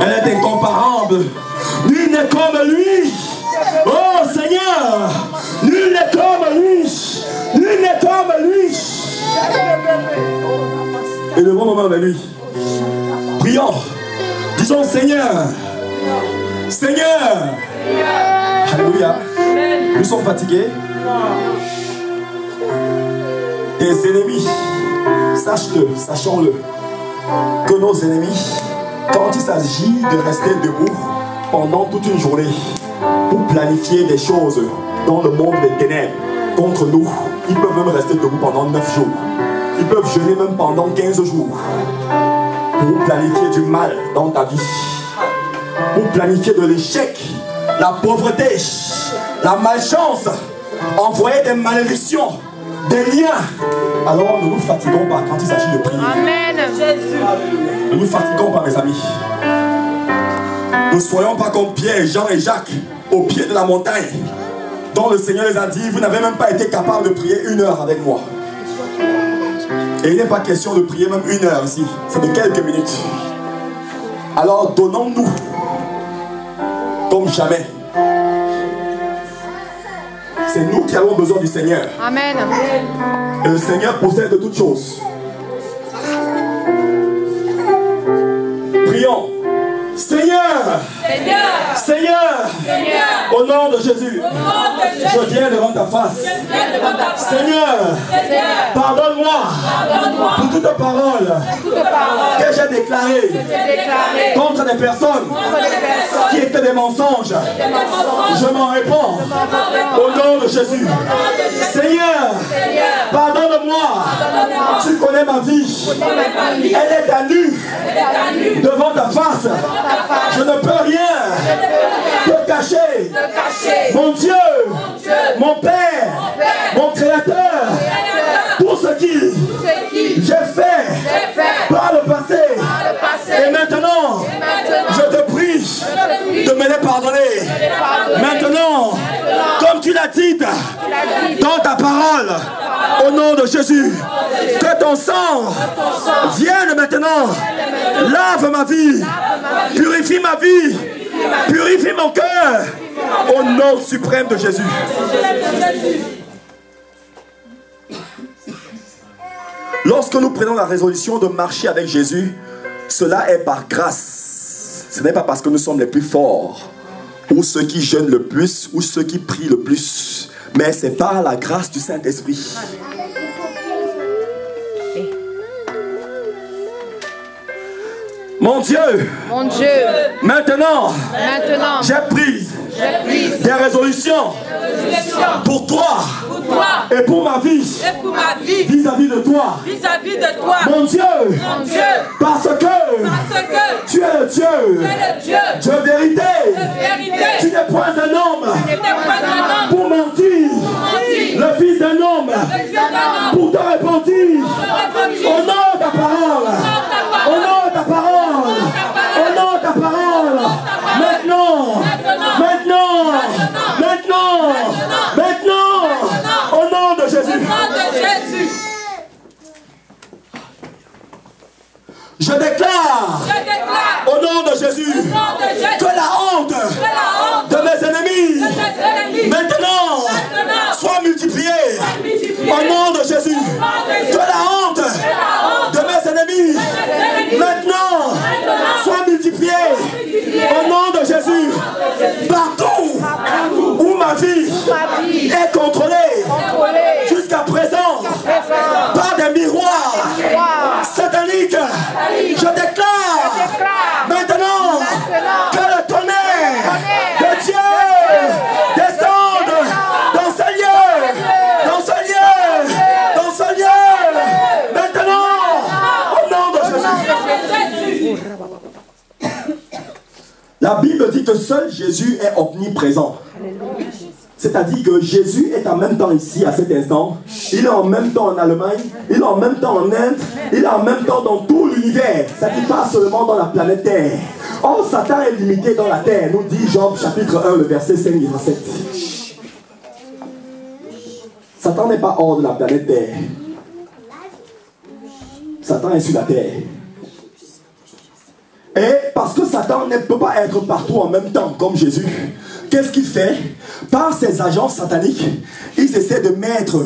Elle est incomparable. Nul n'est comme lui. Oh Seigneur, nul n'est comme lui. Nul n'est comme lui. Et levons nos mains vers lui. Prions. Disons Seigneur. Seigneur. Alléluia. Nous sommes fatigués. Tes ennemis, sache-le, sachons-le, que nos ennemis, quand il s'agit de rester debout pendant toute une journée pour planifier des choses dans le monde des ténèbres contre nous, ils peuvent même rester debout pendant 9 jours. Ils peuvent jeûner même pendant 15 jours pour planifier du mal dans ta vie, pour planifier de l'échec, la pauvreté, la malchance, envoyer des malédictions, des liens. Alors ne nous fatiguons pas quand il s'agit de prier. Amen. Jésus. Ne nous fatiguons pas, mes amis. Ne soyons pas comme Pierre, Jean et Jacques au pied de la montagne, dont le Seigneur les a dit, vous n'avez même pas été capable de prier 1 heure avec moi. Et il n'est pas question de prier même 1 heure ici, c'est de quelques minutes. Alors donnons-nous comme jamais. C'est nous qui avons besoin du Seigneur. Amen. Et le Seigneur possède toutes choses. Prions. Seigneur, Seigneur, Seigneur, Seigneur, au nom de Jésus, au nom de Jésus, je viens devant ta face. Seigneur, pardonne-moi pour toute parole que j'ai déclarée contre des personnes qui étaient des mensonges. Je m'en réponds au nom de Jésus. Seigneur, pardonne-moi. Tu connais ma vie. Elle est à nu devant ta face. Je ne peux rien te cacher. Mon Dieu, mon Père, mon Créateur, tout ce qui j'ai fait par le passé. Et maintenant, je te prie de me les pardonner. Maintenant, comme tu l'as dit dans ta parole, au nom de Jésus, que ton sang vienne maintenant, lave ma vie, purifie ma vie, purifie mon cœur, au nom suprême de Jésus. Lorsque nous prenons la résolution de marcher avec Jésus, cela est par grâce. Ce n'est pas parce que nous sommes les plus forts, ou ceux qui jeûnent le plus, ou ceux qui prient le plus, mais c'est par la grâce du Saint-Esprit. Mon Dieu, maintenant, j'ai pris des résolutions pour toi et pour ma vie vis-à-vis de toi. Mon Dieu, parce que tu es le Dieu de vérité. Tu n'es point un homme pour mentir, le Fils d'un homme pour te repentir. Honore ta parole. Honore ta parole. Honore ta parole. Maintenant. Au nom de Jésus. Je déclare au nom de Jésus que la honte de mes ennemis maintenant soit multipliée au nom de Jésus. Que la honte La Bible dit que seul Jésus est omniprésent. C'est-à-dire que Jésus est en même temps ici à cet instant. Il est en même temps en Allemagne. Il est en même temps en Inde. Il est en même temps dans tout l'univers. C'est-à-dire pas seulement dans la planète Terre. Or, Satan est limité dans la terre, nous dit Job chapitre 1, le verset 5 et 7. Satan n'est pas hors de la planète Terre. Satan est sur la terre. Et parce que Satan ne peut pas être partout en même temps comme Jésus, qu'est-ce qu'il fait? Par ses agents sataniques, ils essaient de mettre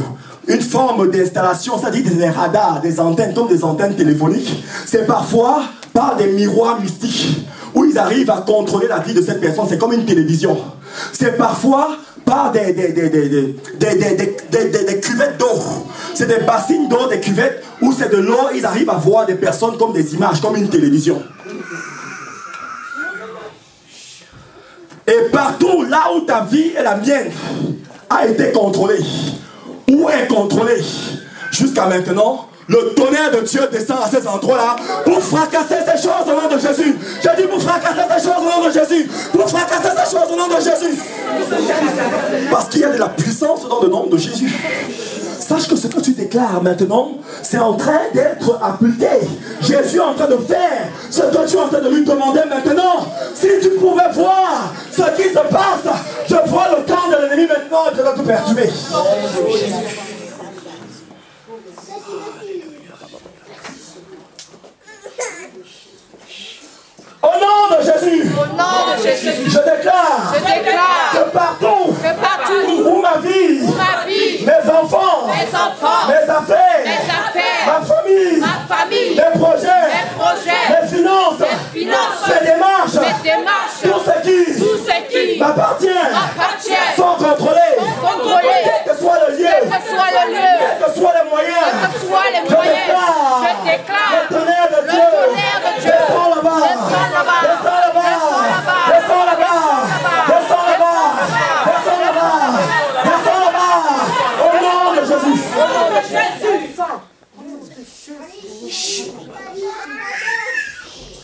une forme d'installation, c'est-à-dire des radars, des antennes, comme des antennes téléphoniques. C'est parfois par des miroirs mystiques où ils arrivent à contrôler la vie de cette personne. C'est comme une télévision. C'est parfois par des cuvettes d'eau. C'est des bassines d'eau, des cuvettes où c'est de l'eau. Ils arrivent à voir des personnes comme des images, comme une télévision. Et partout là où ta vie et la mienne a été contrôlée, ou est contrôlée, jusqu'à maintenant, le tonnerre de Dieu descend à ces endroits-là pour fracasser ces choses au nom de Jésus. J'ai dit pour fracasser ces choses au nom de Jésus. Pour fracasser ces choses au nom de Jésus. Parce qu'il y a de la puissance dans le nom de Jésus. Sache que ce que tu déclares maintenant, c'est en train d'être appliqué. Jésus est en train de faire ce que tu es en train de lui demander maintenant. Si tu pouvais voir ce qui se passe, je vois le camp de l'ennemi maintenant et je vais tout perturber. Au nom de Jésus, je déclare que partout où ma vie, mes enfants, mes affaires, ma famille, mes projets, mes finances, mes démarches, tout ce qui m'appartient sont contrôlés, quel que soit le lieu, quels que soient les moyens, je déclare le tonnerre de Dieu, descends là-bas. Descends là-bas, descends là-bas, descends là-bas, descends là-bas, descends là-bas, au nom de Jésus.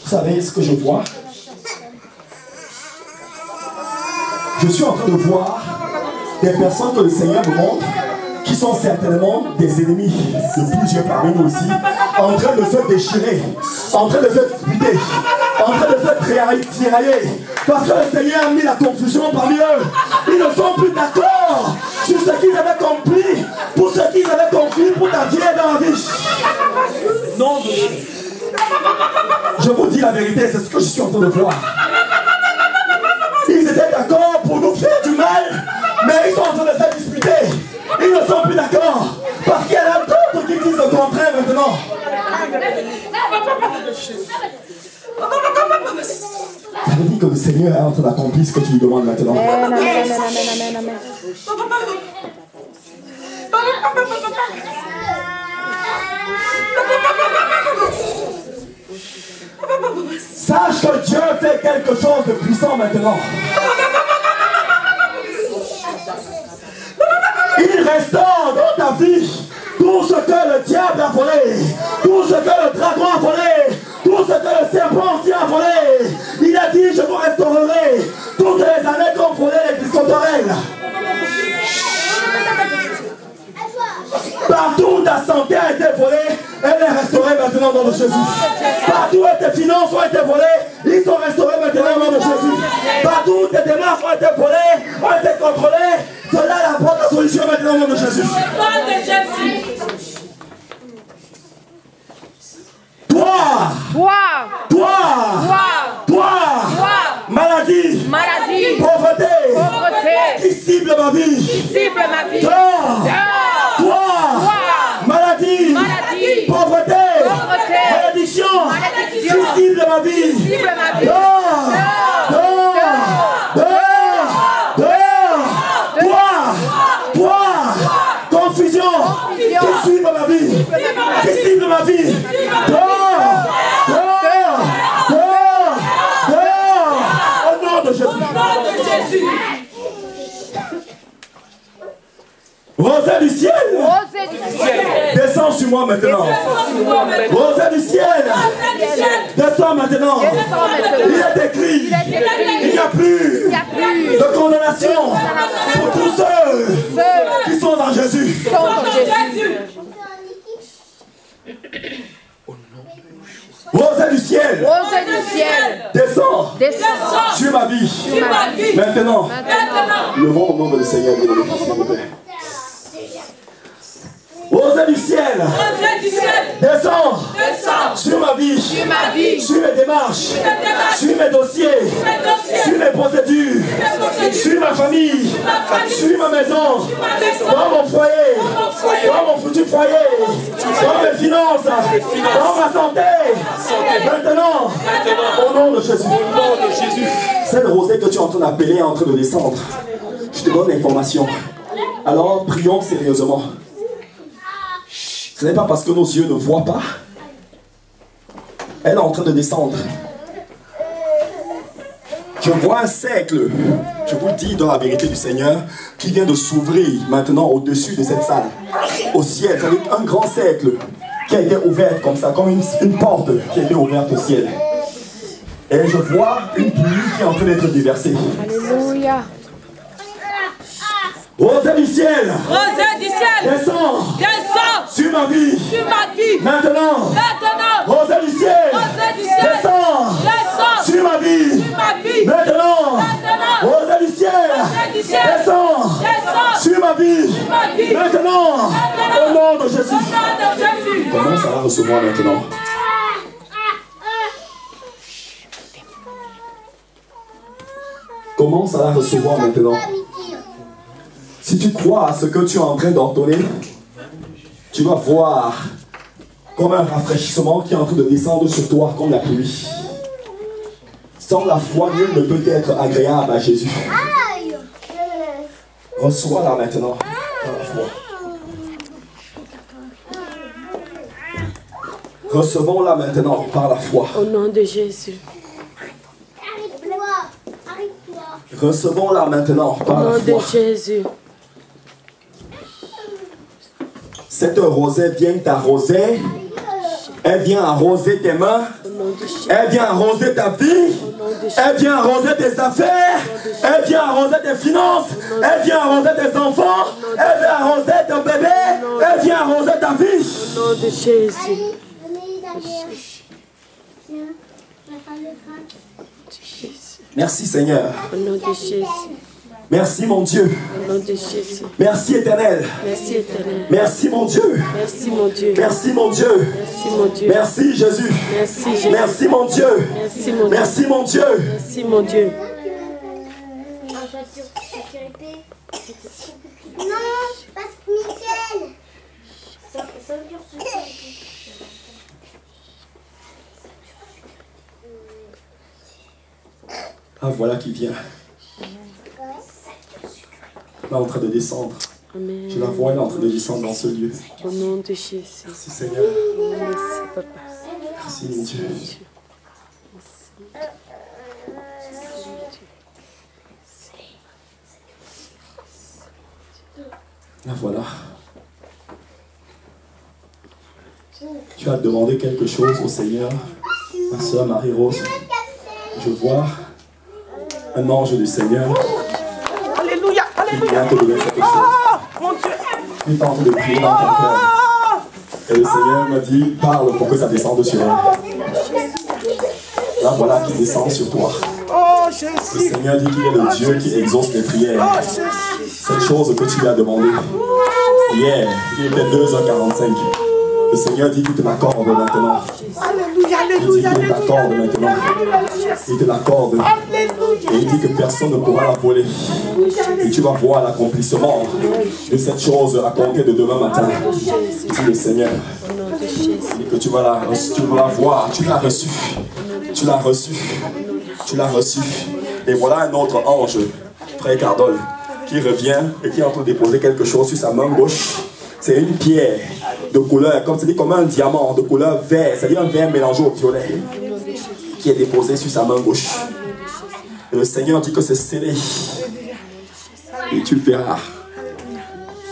Vous savez ce que je vois? Je suis en train de voir des personnes que le Seigneur me montre qui sont certainement des ennemis de plusieurs parmi nous ici, en train de se déchirer, en train de se disputer, en train de se tirailler, parce que le Seigneur a mis la confusion parmi eux. Ils ne sont plus d'accord sur ce qu'ils avaient compris, pour ce qu'ils avaient compris pour ta vie et dans la vie. Non, je vous dis la vérité, c'est ce que je suis en train de voir. Ils étaient d'accord pour nous faire du mal, mais ils sont en train de se disputer. Ils ne sont plus d'accord, parce qu'il y en a d'autres qui disent le contraire maintenant. Ça veut dire que le Seigneur est en train d'accomplir ce que tu lui demandes maintenant. Sache que Dieu fait quelque chose de puissant maintenant. Il restaure dans ta vie tout ce que le diable a volé, tout ce que le dragon a volé, tout ce que le serpent aussi a volé. Il a dit, je vous restaurerai toutes les années qu'ont volé les discothorelles. Partout où ta santé a été volée, elle est restaurée maintenant au nom de Jésus. Partout où tes finances ont été volées, ils sont restaurés maintenant au nom de Jésus. Partout où tes démarches ont été volées, ont été contrôlées, cela est la bonne solution maintenant au nom de Jésus. Toi, maladie, pauvreté, qui cible ma vie, toi, maladie, pauvreté, malédiction, qui cible ma vie, confusion, qui cible ma vie, qui cible ma vie, au nom de Jésus. Rosée du ciel, descends sur moi maintenant. Rosée du ciel, descends maintenant. Il est écrit Descends sur ma vie. sur ma vie. Maintenant, Maintenant. levons au nom de Seigneur, bien-aimé, s'il vous plaît. Rosée du ciel, Rosée du ciel. descends Descends sur ma vie, sur ma vie. sur mes démarches, sur mes dossiers, sur mes procédures, sur ma famille, sur ma maison, dans mon foyer, dans mon futur foyer, dans mes finances, dans ma santé. Maintenant, au nom de Jésus, cette rosée que tu es en train d'appeler est en train de descendre. Je te donne l'information. Alors, prions sérieusement. Ce n'est pas parce que nos yeux ne voient pas. Elle est en train de descendre. Je vois un cercle, je vous le dis dans la vérité du Seigneur, qui vient de s'ouvrir maintenant au-dessus de cette salle. Au ciel, c'est un grand cercle qui a été ouvert comme ça, comme une porte qui a été ouverte au ciel. Et je vois une pluie qui est en train d'être déversée. Alléluia. Rosée du ciel, Rosée du ciel. descends Descends sur ma vie. sur ma vie. Maintenant, Maintenant. Rosée du ciel, Rosée du ciel. descends Descends sur ma vie. sur ma vie. Maintenant, Maintenant. Rosée du ciel, Rosée du ciel. descends Descends sur ma vie. ma vie. Maintenant, au nom de Jésus. Au nom de Jésus. Commence à la recevoir maintenant. Commence à la recevoir maintenant. Si tu crois à ce que tu es en train d'ordonner, tu vas voir comme un rafraîchissement qui est en train de descendre sur toi comme la pluie. Sans la foi, nul ne peut être agréable à Jésus. Reçois-la maintenant dans la foi. Recevons-la maintenant par la foi. Au nom de Jésus. Recevons-la maintenant Au par la nom de foi. Jésus. Cette rosée vient t'arroser. Elle vient arroser tes mains. Au nom de Jésus. Elle vient arroser ta vie. Elle vient arroser tes affaires. Elle vient arroser tes finances. Elle vient arroser tes enfants. Elle vient arroser ton bébé. Elle vient arroser ta vie. Au nom de Jésus. Merci Seigneur. Au nom de Jésus. Merci mon Dieu. Au nom de Jésus. Merci Éternel. Merci éternel. Merci mon Dieu. Merci mon Dieu. Merci mon Dieu. Merci mon Dieu. Merci Jésus. Merci Jésus. Merci mon Dieu. Merci mon Dieu. Merci mon Dieu. Merci mon Dieu. Non, parce que Michel. Ah voilà qui vient. Elle est en train de descendre. Amen. Je la vois, elle est en train de descendre dans ce lieu. Au nom de Jésus. Merci Seigneur. Merci papa. Merci mon Dieu. La voilà. Tu as demandé quelque chose au Seigneur, ma soeur Marie-Rose. Je vois un ange du Seigneur Alléluia, qui alléluia. vient te donner quelque chose. Oh, mon Dieu. Tu es en train de prier dans ton cœur. Et le Seigneur m'a dit, parle pour que ça descende sur elle. Là voilà qui descend sur toi. Oh, Le Jésus. Seigneur dit qu'il est le Dieu qui exauce les prières. Oh, Jésus. Cette chose que tu lui as demandé. Hier, il était 2h45. Le Seigneur dit qu'il te l'accorde maintenant. Alléluia, Il dit alléluia, qu'il te l'accorde alléluia. maintenant. Il te l'accorde. Et il dit que personne ne pourra la voler. Et tu vas voir l'accomplissement de cette chose à compter de demain matin. Dit le Seigneur. Au nom de Jésus. Et que tu vas la voir. Tu l'as reçu. Tu l'as reçu. Tu l'as reçu. Et voilà un autre ange, frère Cardol, qui revient et qui est en train de déposer quelque chose sur sa main gauche. C'est une pierre de couleur, comme un diamant de couleur vert, c'est-à-dire un vert mélangé au violet, qui est déposé sur sa main gauche. Et le Seigneur dit que c'est scellé. Et tu verras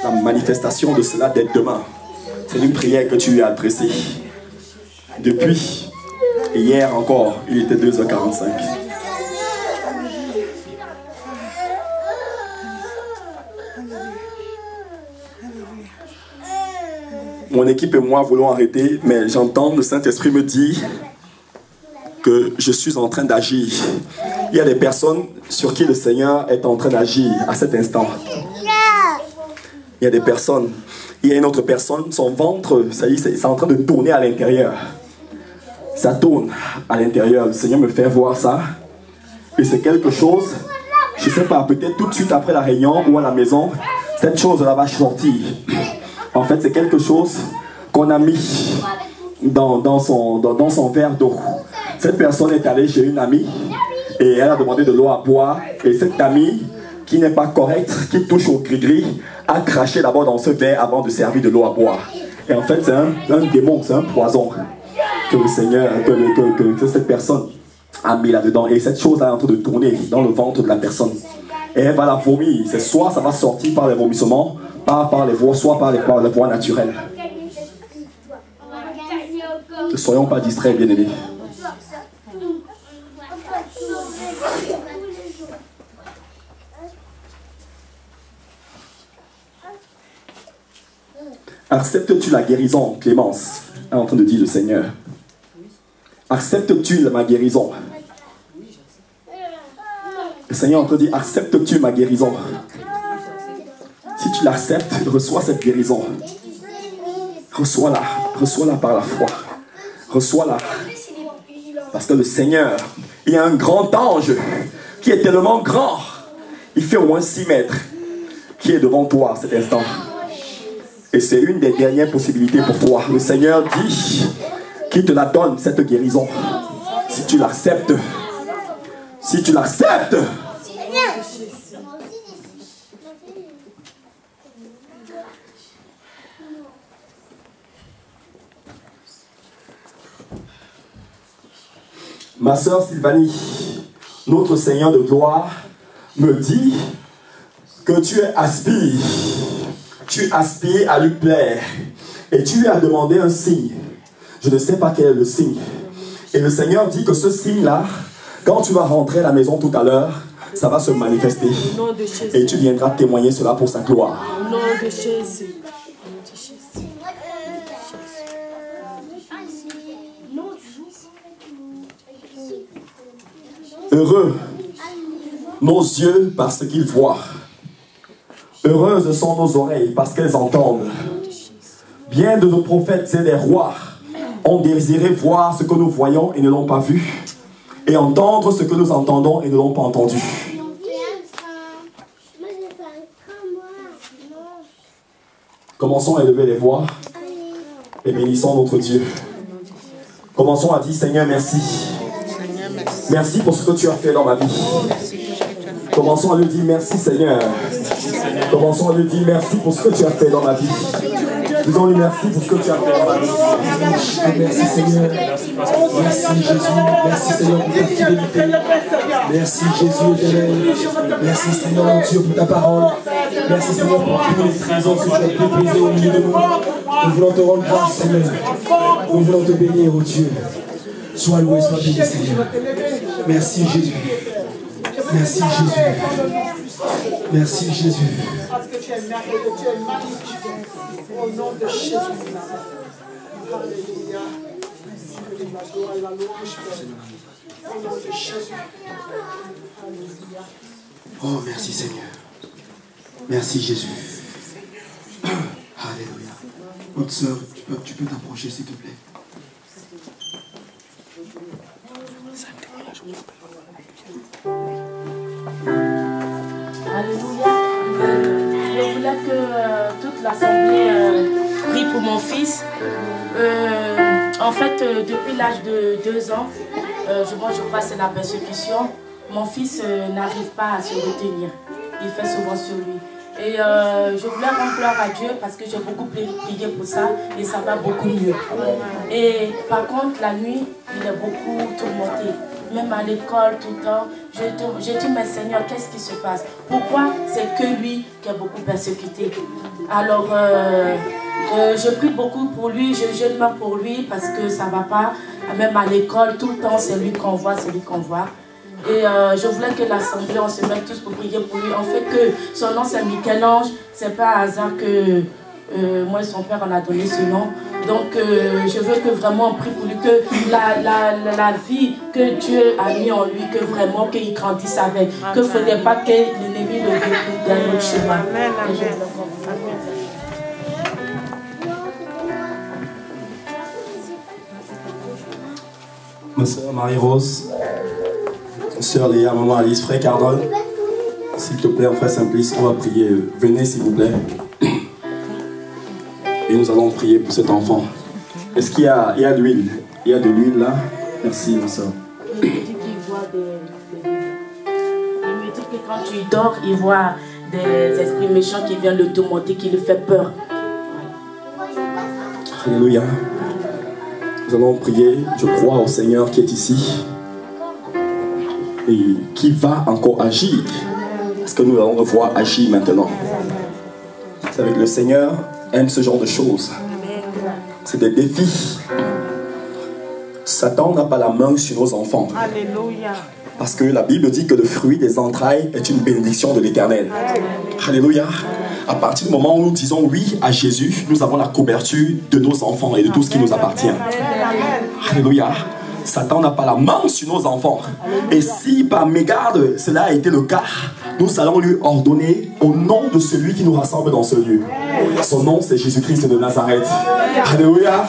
la manifestation de cela dès demain. C'est une prière que tu lui as adressée. Depuis hier encore, il était 2h45. Mon équipe et moi voulons arrêter, mais j'entends le Saint-Esprit me dire que je suis en train d'agir. Il y a des personnes sur qui le Seigneur est en train d'agir à cet instant. Il y a des personnes, il y a une autre personne, son ventre, ça y est, c'est en train de tourner à l'intérieur. Ça tourne à l'intérieur. Le Seigneur me fait voir ça. Et c'est quelque chose, je ne sais pas, peut-être tout de suite après la réunion ou à la maison, cette chose-là va sortir. En fait, c'est quelque chose qu'on a mis dans son verre d'eau. Cette personne est allée chez une amie et elle a demandé de l'eau à boire. Et cette amie, qui n'est pas correcte, qui touche au gris-gris, a craché d'abord dans ce verre avant de servir de l'eau à boire. Et en fait, c'est un démon, c'est un poison que le Seigneur, que cette personne a mis là-dedans. Et cette chose-là est en train de tourner dans le ventre de la personne. Et elle va la vomir. C'est soit ça va sortir par les vomissements, par les voies, soit par les voies naturelles. Ne soyons pas distraits, bien-aimés. Acceptes-tu la guérison, Clémence? Est en train de dire le Seigneur. Acceptes-tu ma guérison? Le Seigneur est en train de dire, acceptes-tu ma guérison? Si tu l'acceptes, reçois cette guérison. Reçois-la par la foi. Reçois-la. Parce que le Seigneur, il y a un grand ange qui est tellement grand, il fait au moins 6 mètres, qui est devant toi à cet instant. Et c'est une des dernières possibilités pour toi. Le Seigneur dit qu'il te la donne, cette guérison. Si tu l'acceptes. Si tu l'acceptes. Ma sœur Sylvanie, notre Seigneur de gloire, me dit que tu aspires. Tu aspires à lui plaire. Et tu lui as demandé un signe. Je ne sais pas quel est le signe. Et le Seigneur dit que ce signe-là, quand tu vas rentrer à la maison tout à l'heure, ça va se manifester. Et tu viendras témoigner cela pour sa gloire. Au nom de Jésus. Heureux nos yeux parce qu'ils voient. Heureuses sont nos oreilles parce qu'elles entendent. Bien de nos prophètes et des rois ont désiré voir ce que nous voyons et ne l'ont pas vu, et entendre ce que nous entendons et ne l'ont pas entendu. Commençons à élever les voix et bénissons notre Dieu. Commençons à dire, Seigneur, merci. Merci pour ce que tu as fait dans ma vie. Commençons à lui dire merci, Seigneur. Commençons à lui dire merci pour ce que tu as fait dans ma vie. Disons-lui merci pour ce que tu as fait dans ma vie. Merci Seigneur. Merci Jésus. Merci Seigneur pour ta fidélité. Merci Jésus éternel. Merci Seigneur mon Dieu pour ta parole. Merci Seigneur pour tous les trésors que tu as déposés au milieu de nous. Nous voulons te rendre grâce Seigneur. Nous voulons te bénir, oh Dieu. Sois loué, sois béni Seigneur. Merci Jésus. Merci Jésus. Merci Jésus. Parce que tu es merveilleux, tu es magnifique. Au nom de Jésus. Alléluia. La gloire et la louange. Au nom de Jésus. Alléluia. Oh, merci Seigneur. Merci Jésus. Alléluia. Votre sœur, tu peux t'approcher s'il te plaît. Alléluia. Je voulais que toute l'assemblée prie pour mon fils. En fait, depuis l'âge de 2 ans, je crois que c'est la persécution. Mon fils n'arrive pas à se retenir. Il fait souvent sur lui. Et je voulais rendre gloire à Dieu parce que j'ai beaucoup prié pour ça et ça va beaucoup mieux. Et par contre, la nuit, il est beaucoup tourmenté. Même à l'école, tout le temps, je dis, mais Seigneur, qu'est-ce qui se passe? Pourquoi c'est que lui qui est beaucoup persécuté? Alors, je prie beaucoup pour lui, je jeûne même pour lui parce que ça ne va pas. Même à l'école, tout le temps, c'est lui qu'on voit, c'est lui qu'on voit. Et je voulais que l'assemblée, on se mette tous pour prier pour lui. En fait, que son nom c'est Michel-Ange, c'est pas un hasard que moi et son père on a donné ce nom. Donc je veux que vraiment on prie pour lui, que la vie que Dieu a mis en lui, que vraiment qu'il grandisse avec, que ne faudrait pas que l'ennemi le détruise d'un autre chemin. Ma soeur Marie-Rose, soeur Léa, maman Alice, frère Cardone, s'il te plaît, frère Simplice, on va prier. Venez s'il vous plaît. Et nous allons prier pour cet enfant. Est-ce qu'il y a de l'huile? Il y a de l'huile là? Merci ma soeur. Il me dit qu'il voit il me dit que quand tu dors, il voit des esprits méchants qui viennent le tourmenter, qui lui fait peur. Alléluia. Nous allons prier. Je crois au Seigneur qui est ici et qui va encore agir. Parce que nous allons le voir agir maintenant. Vous savez que le Seigneur aime ce genre de choses. C'est des défis. Satan n'a pas la main sur nos enfants. Alléluia. Parce que la Bible dit que le fruit des entrailles est une bénédiction de l'Éternel. Alléluia. À partir du moment où nous disons oui à Jésus, nous avons la couverture de nos enfants et de tout ce qui nous appartient. Alléluia. Satan n'a pas la main sur nos enfants. Et si par mégarde cela a été le cas, nous allons lui ordonner au nom de celui qui nous rassemble dans ce lieu. Son nom c'est Jésus-Christ de Nazareth. Alléluia.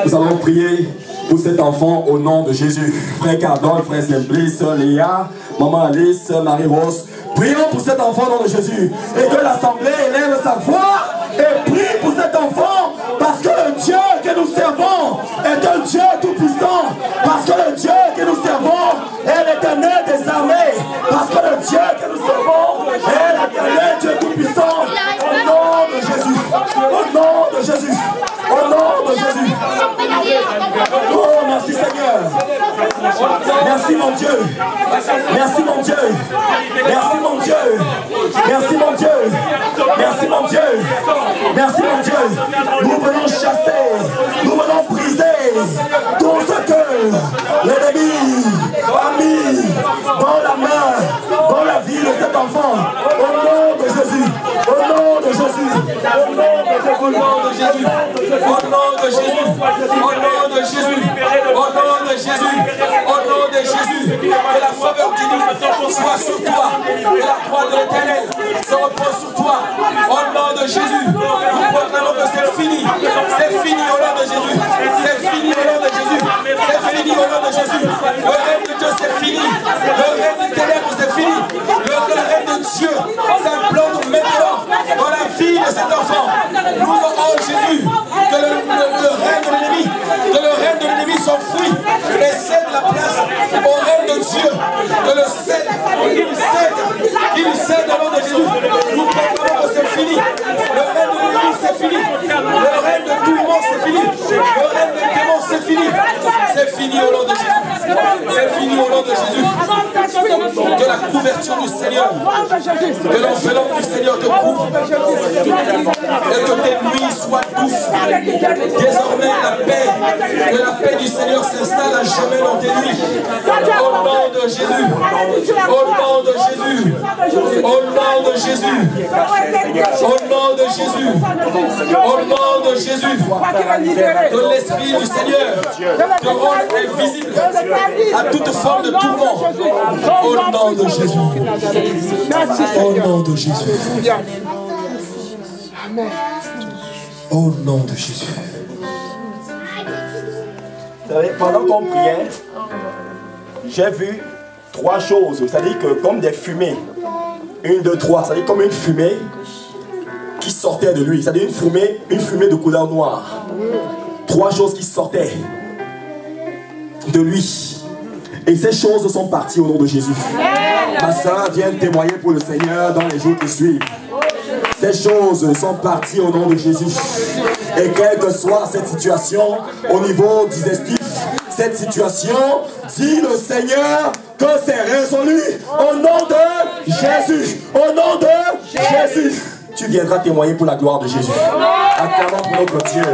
Nous allons prier pour cet enfant au nom de Jésus. Frère Cardol, frère Simplice, sœur Léa, maman Alice, Marie-Rose. Prions pour cet enfant au nom de Jésus. Et que l'assemblée élève sa voix et prie pour cet enfant. Parce que le Dieu que nous servons est un Dieu tout-puissant. Parce que le Dieu que nous servons est l'Éternel des armées. Parce que le Dieu que nous servons est l'Éternel Dieu tout-puissant. Au nom de Jésus. Au nom de Jésus. Au nom de Jésus. Oh, merci Seigneur. Merci mon Dieu. Merci mon Dieu. Merci mon Dieu. Merci mon Dieu. Merci mon Dieu. Merci mon Dieu. Nous venons chasser. Nous venons briser tout ce que l'ennemi a mis dans la main, dans la vie de cet enfant. Au nom de Jésus. Au nom de Jésus. Au nom de Jésus. Au nom de Jésus. Au nom de Jésus. Au nom de Jésus. Au nom de Jésus. Que la faveur divine soit sur toi. Que la croix de l'Éternel se repose sur toi. Au nom de Jésus. Nous proclamons que c'est fini. C'est fini au nom de Jésus. C'est fini au nom de Jésus. C'est fini au nom de Jésus. Le règne de Dieu c'est fini. Le règne des ténèbres c'est fini. Le règne de Dieu s'implante maintenant dans la vie de cet enfant. Nous oh Jésus, que le règne de l'ennemi s'enfuit et cède la place au règne de Dieu. Que le cède, qu'il cède au nom de Jésus. Nous proclamons que c'est fini. Le règne de l'ennemi c'est fini. Le règne de tout le monde c'est fini. Le règne des démons c'est fini. C'est fini au nom de Jésus. C'est fini au nom de Jésus. Que la couverture du Seigneur, que l'enveloppe du Seigneur te couvre. Et que tes nuits soient douces. Désormais que la paix du Seigneur s'installe à jamais dans tes nuits. Au nom de Jésus. Au nom de Jésus. Au nom de Jésus. Au nom de Jésus. Au nom de Jésus. Que l'Esprit du Seigneur te rende invisible à toute forme de tourment. Au nom de Jésus. Au nom de Jésus. Au nom de Jésus. Vous savez, pendant qu'on priait, j'ai vu trois choses. C'est-à-dire que comme des fumées. Une, deux, trois. C'est-à-dire comme une fumée qui sortait de lui. C'est-à-dire une fumée de couleur noire. Trois choses qui sortaient de lui. Et ces choses sont parties au nom de Jésus. Ma soeur vient témoigner pour le Seigneur dans les jours qui suivent. Ces choses sont parties au nom de Jésus. Et quelle que soit cette situation au niveau digestif, cette situation, dit le Seigneur que c'est résolu au nom de Jésus. Au nom de Jésus. Tu viendras témoigner pour la gloire de Jésus. Acclamons pour notre Dieu.